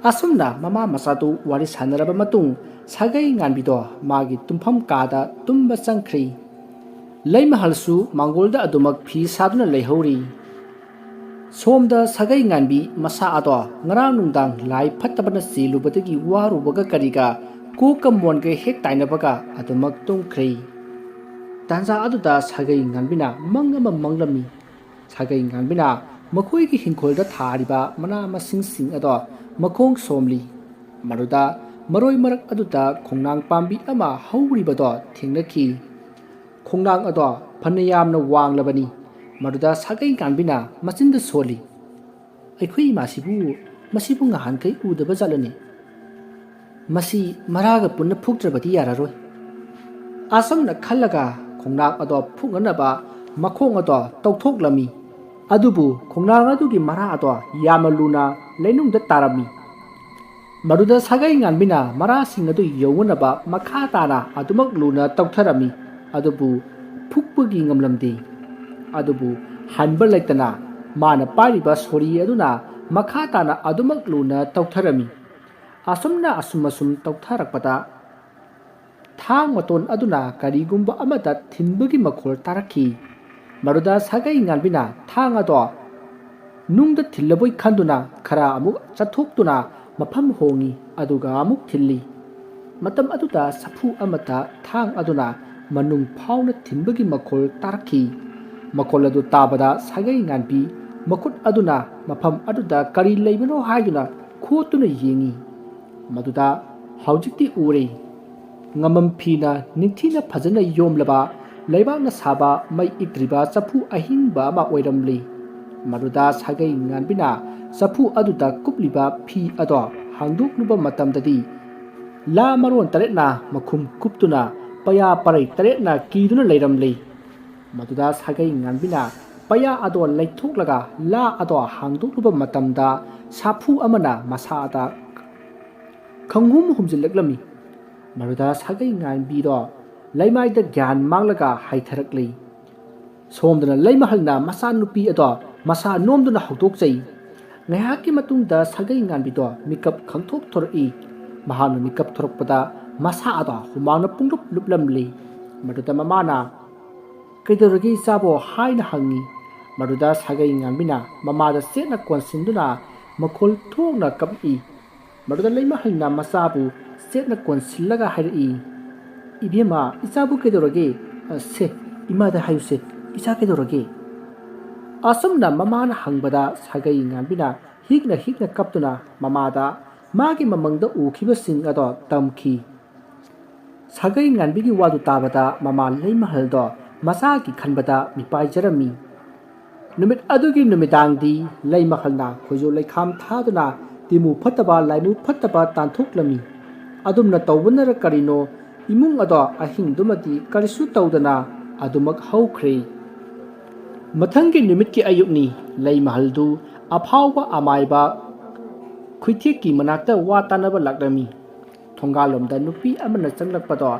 ꯑꯁꯨꯝꯅ ꯃꯃꯥ ꯃꯆꯥꯗꯨ ꯋꯥꯔꯤ ꯁꯥꯟꯅꯔꯕ ꯃꯇꯨꯡ ꯁꯥꯒꯩ ꯉꯥꯟꯕꯤꯗꯣ ꯃꯥꯒꯤ ꯇꯨꯝꯐꯝ ꯀꯥꯗ ꯇꯨꯝꯕ ꯆꯪꯈ꯭ꯔꯤ ꯂꯩꯃꯍꯜꯁꯨ ꯃꯥꯡꯒꯣꯜꯗ ꯑꯗꯨꯃꯛ ꯐꯤ ꯁꯥꯗꯨꯅ ꯂꯩꯍꯧꯔꯤ ꯁꯣꯝꯗ ꯁꯥꯒꯩ ꯉꯥꯟꯕꯤ ꯃꯁꯥ ꯑꯗꯣ ꯉꯔꯥꯡ ꯅꯨꯡꯗꯥꯡ ꯂꯥꯏ ꯐꯠꯇꯕꯅ ꯆꯦꯜꯂꯨꯕꯗꯒꯤ ꯋꯥꯔꯨꯕꯒ ꯀꯔꯤꯒ ꯀꯣꯛꯀ ꯃꯣꯟꯒ ꯍꯦꯛ ꯇꯥꯏꯅꯕꯒ ꯑꯗꯨꯃꯛ ꯇꯨꯝꯈ꯭ꯔꯤ ꯇꯥꯟꯖꯥ ꯑꯗꯨꯗ ꯁꯥꯒꯩ ꯉꯥꯟꯕꯤꯅ ꯃꯪ ꯑꯃ ꯃꯪꯂꯝꯃꯤ ꯁꯥꯒꯩ ꯉꯥꯟꯕꯤꯅ ꯃꯈꯣꯏꯒꯤ ꯍꯤꯡꯈꯣꯜꯗ ꯊꯥꯔꯤꯕ ꯃꯅꯥ ꯃꯁꯤꯡꯁꯤꯡ ꯑꯗꯣ ꯃꯈꯣꯡ ꯁꯣꯝꯂꯤ ꯃꯗꯨꯗ ꯃꯔꯣꯏ ꯃꯔꯛ ꯑꯗꯨꯗ ꯈꯣꯡꯅꯥꯡ ꯄꯥꯝꯕꯤ ꯑꯃ ꯍꯧꯔꯤꯕꯗꯣ ꯊꯦꯡꯅꯈꯤ ꯈꯣꯡꯅꯥꯡ ꯑꯗꯣ ꯐꯅ ꯌꯥꯝꯅ ꯋꯥꯡꯂꯕꯅꯤ ꯃꯗꯨꯗ ꯁꯥꯒꯩ ꯉꯥꯟꯕꯤꯅ ꯃꯆꯤꯟꯗ ꯁꯣꯜꯂꯤ ꯑꯩꯈꯣꯏ ꯃꯁꯤꯕꯨ ꯉꯍꯥꯟꯈꯩ ꯎꯗꯕ ꯖꯥꯠꯂꯅꯤ ꯃꯁꯤ ꯃꯔꯥꯒ ꯄꯨꯟꯅ ꯐꯨꯛꯇ꯭ꯔꯕꯗꯤ ꯌꯥꯔꯔꯣꯏ ꯑꯁꯨꯝꯅ ꯈꯜꯂꯒ ꯈꯣꯡꯅꯥꯡ ꯑꯗꯣ ꯐꯨꯛꯅꯅꯕ ꯃꯈꯣꯡ ꯑꯗꯣ ꯇꯧꯊꯣꯛꯂꯝꯃꯤ ꯑꯗꯨꯕꯨ ꯈꯣꯡꯅꯥꯡ ꯑꯗꯨꯒꯤ ꯃꯔꯥ ꯑꯗꯣ ꯌꯥꯝꯅ ꯂꯨꯅ ꯂꯩꯅꯨꯡꯗ ꯇꯥꯔꯝꯃꯤ ꯃꯗꯨꯗ ꯁꯥꯒꯩ ꯉꯥꯟꯕꯤꯅ ꯃꯔꯥꯁꯤꯡ ꯑꯗꯨ ꯌꯧꯅꯅꯕ ꯃꯈꯥ ꯇꯥꯅ ꯑꯗꯨꯃꯛ ꯂꯨꯅ ꯇꯧꯊꯔꯝꯃꯤ ꯑꯗꯨꯕꯨ ꯐꯨꯛꯄꯒꯤ ꯉꯝꯂꯝꯗꯦ ꯑꯗꯨꯕꯨ ꯍꯟꯕ ꯂꯩꯇꯅ ꯃꯥꯅ ꯄꯥꯏꯔꯤꯕ ꯁꯣꯔꯤ ꯑꯗꯨꯅ ꯃꯈꯥ ꯇꯥꯅ ꯑꯗꯨꯃꯛ ꯂꯨꯅ ꯇꯧꯊꯔꯝꯃꯤ ꯑꯁꯨꯝ ꯇꯧꯊꯔꯛꯄꯗ ꯊꯥꯡ ꯃꯇꯣꯟ ꯑꯗꯨꯅ ꯀꯔꯤꯒꯨꯝꯕ ꯑꯃꯗ ꯊꯤꯟꯕꯒꯤ ꯃꯈꯣꯜ ꯇꯥꯔꯛꯈꯤ ꯃꯗꯨꯗ ꯁꯥꯒꯩ ꯉꯥꯟꯕꯤꯅ ꯊꯥꯡ ꯑꯗꯣ ꯅꯨꯡꯗ ꯊꯤꯜꯂꯕꯣꯏ ꯈꯟꯗꯨꯅ ꯈꯔ ꯑꯃꯨꯛ ꯆꯠꯊꯣꯛꯇꯨꯅ ꯃꯐꯝ ꯍꯣꯡꯉꯤ ꯑꯗꯨꯒ ꯑꯃꯨꯛ ꯊꯤꯜꯂꯤ ꯃꯇꯝ ꯑꯗꯨꯗ ꯁꯥꯐꯨ ꯑꯃꯗ ꯊꯥꯡ ꯑꯗꯨꯅ ꯃꯅꯨꯡ ꯐꯥꯎꯅ ꯊꯤꯟꯕꯒꯤ ꯃꯈꯣꯜ ꯇꯥꯔꯛꯈꯤ ꯃꯈꯣꯜ ꯑꯗꯨ ꯇꯥꯕꯗ ꯁꯥꯒꯩ ꯉꯥꯟꯕꯤ ꯃꯈꯨꯠ ꯑꯗꯨꯅ ꯃꯐꯝ ꯑꯗꯨꯗ ꯀꯔꯤ ꯂꯩꯕꯅꯣ ꯍꯥꯏꯗꯨꯅ ꯈꯣꯠꯇꯨꯅ ꯌꯦꯡꯉꯤ ꯃꯗꯨꯗ ꯍꯧꯖꯤꯛꯇꯤ ꯎꯔꯦ ꯉꯃꯝ ꯐꯤꯅ ꯅꯤꯡꯊꯤꯅ ꯐꯖꯅ ꯌꯣꯝꯂꯕ ꯂꯩꯕꯥꯛꯅ ꯁꯥꯕ ꯃꯩ ꯏꯛꯇ꯭ꯔꯤꯕ ꯆꯐꯨ ꯑꯍꯤꯡꯕ ꯑꯃ ꯑꯣꯏꯔꯝꯂꯤ ꯃꯗꯨꯗ ꯁꯥꯒꯩ ꯉꯥꯟꯕꯤꯅ ꯆꯐꯨ ꯑꯗꯨꯗ ꯀꯨꯞꯂꯤꯕ ꯐꯤ ꯑꯗꯣ ꯍꯥꯡꯗꯣꯛꯂꯨꯕ ꯃꯇꯝꯗꯗꯤ ꯂꯥ ꯃꯔꯣꯟ 8ꯅ ꯃꯈꯨꯝ ꯀꯨꯞꯇꯨꯅ ꯄꯌꯥ ꯄꯔꯩ 8ꯅ ꯀꯤꯗꯨꯅ ꯂꯩꯔꯝꯂꯤ ꯃꯗꯨꯗ ꯁꯥꯒꯩ ꯉꯥꯟꯕꯤꯅ ꯄꯌꯥ ꯑꯗꯣ ꯂꯩꯊꯣꯛꯂꯒ ꯂꯥ ꯑꯗꯣ ꯍꯥꯡꯗꯣꯛꯂꯨꯕ ꯃꯇꯝꯗ ꯁꯥꯐꯨ ꯑꯃꯅ ꯃꯁꯥꯗ ꯈꯪꯍꯨꯝ ꯍꯨꯝꯖꯤꯜꯂꯛꯂꯝꯃꯤ ꯃꯗꯨꯗ ꯁꯥꯒꯩ ꯉꯥꯟꯕꯤꯗꯣ ꯂꯩꯃꯥꯏꯗ ꯒ꯭ꯌꯥꯟ ꯃꯥꯡꯂꯒ ꯍꯥꯏꯊꯔꯛꯂꯤ ꯁꯣꯝꯗꯅ ꯂꯩꯃꯍꯜꯅ ꯃꯆꯥꯅꯨꯄꯤ ꯑꯗꯣ ꯃꯁꯥ ꯅꯣꯝꯗꯨꯅ ꯍꯧꯗꯣꯛꯆꯩ ꯉꯥꯏꯍꯥꯛꯀꯤ ꯃꯇꯨꯡꯗ ꯁꯥꯒꯩ ꯉꯥꯟꯕꯤꯗꯣ ꯃꯤꯀꯞ ꯈꯪꯊꯣꯛ ꯊꯣꯔꯛꯏ ꯃꯍꯥꯛꯅ ꯃꯤꯀꯞ ꯊꯣꯔꯛꯄꯗ ꯃꯁꯥ ꯑꯗꯣ ꯍꯨꯃꯥꯡꯅ ꯄꯨꯡꯂꯨꯞ ꯂꯨꯞꯂꯝꯂꯤ ꯃꯗꯨꯗ ꯃꯃꯥꯅ ꯀꯩꯗꯧꯔꯒꯦ ꯏꯆꯥꯕꯣ ꯍꯥꯏꯅ ꯍꯪꯉꯤ ꯃꯗꯨꯗ ꯁꯥꯒꯩ ꯉꯥꯟꯕꯤꯅ ꯃꯃꯥꯗ ꯆꯦꯠꯅ ꯀꯣꯟꯁꯤꯟꯗꯨꯅ ꯃꯈꯣꯜ ꯊꯣꯛꯅ ꯀꯞꯏ ꯃꯗꯨꯗ ꯂꯩꯃꯍꯜꯅ ꯃꯆꯥꯕꯨ ꯆꯦꯠꯅ ꯀꯣꯟꯁꯤꯜꯂꯒ ꯍꯥꯏꯔꯛꯏ इबेमा इचाबु केदोरगे से इमादा हायुसे इचा केदोरगे असमना ममाना हंगबदा सागै ngambina higna kaptuna mamada magi mamangda ukhiba sing ado tamki sagai nganbigi wadu tabada mama leimahaldo masagi khanbada mipai jarami numit adugi numitangdi leimahalna khojo leikham thaduna timu phataba laimu phataba tanthuk-lami adumna tawbunara karino imung ado ahingdumati karisu tawdana adumak haukhre mathanggi numitki ayukni leimahaldu afawba amaiba khuitheki manakta wa tanaba lakrami thongalomda nupi amana changlakpado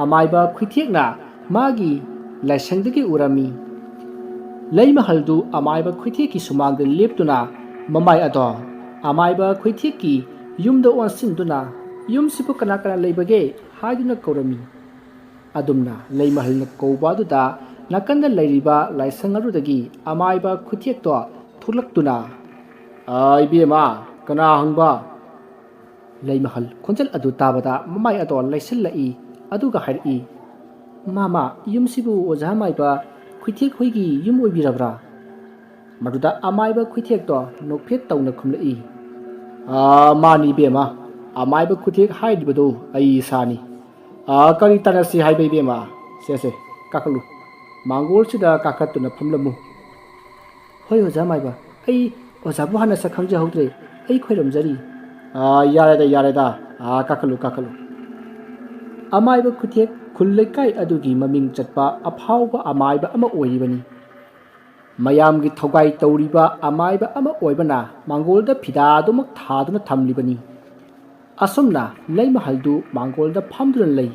amaiba khuithekna magi laisangdagi urami leimahaldu amaiba khuitheki sumangda leptuna mamai ado amaiba khuitheki yumda wansinduna yumsipu kana leibage haiduna korami adumna leimahalna koubaduda nakanda leiriba laisangarudagi amaiba khuithekto thulaktuna ai bema kana hangba leimahal khonjal adu tabada mamai ado laisillai aduga hairi mama yumsibu ojamaiba khuithek hoigi yum oibirabra maduda amaiba khuithekto nokphet tawna khumlai mani bema amaiba khuithek haidibado ai sani kari tanasi haibai bema se kakalu mangol sida kakatuna phamlamu hoi ojamaiba ai ojabu hana sakhangja hautre ai khoiramjari yareda kakalu amaiba khuithek khullekai adugi maming chatpa afawba amaiba ama oiribani mayamgi thogai tawriba amaiba ama oibana mangolda phida dumak thaduna thamlibani asumna leimahaldu mangolda phamduna lei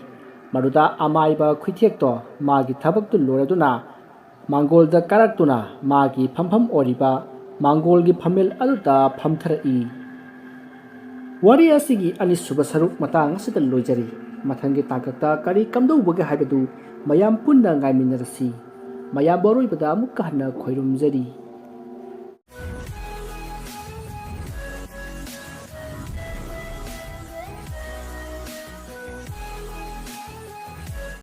maruda amaiba khuithekto magi thabaktu loraduna mangolda karaktuna magi phampham oriba mangolgi phamel aduda phamtharai wari asigi anisuba saruk matang asida loijari mathangi takakta kari kamdoubaga haibadu mayam punna ngaiminarasi mayam boroi bada amukka hana khoirumjari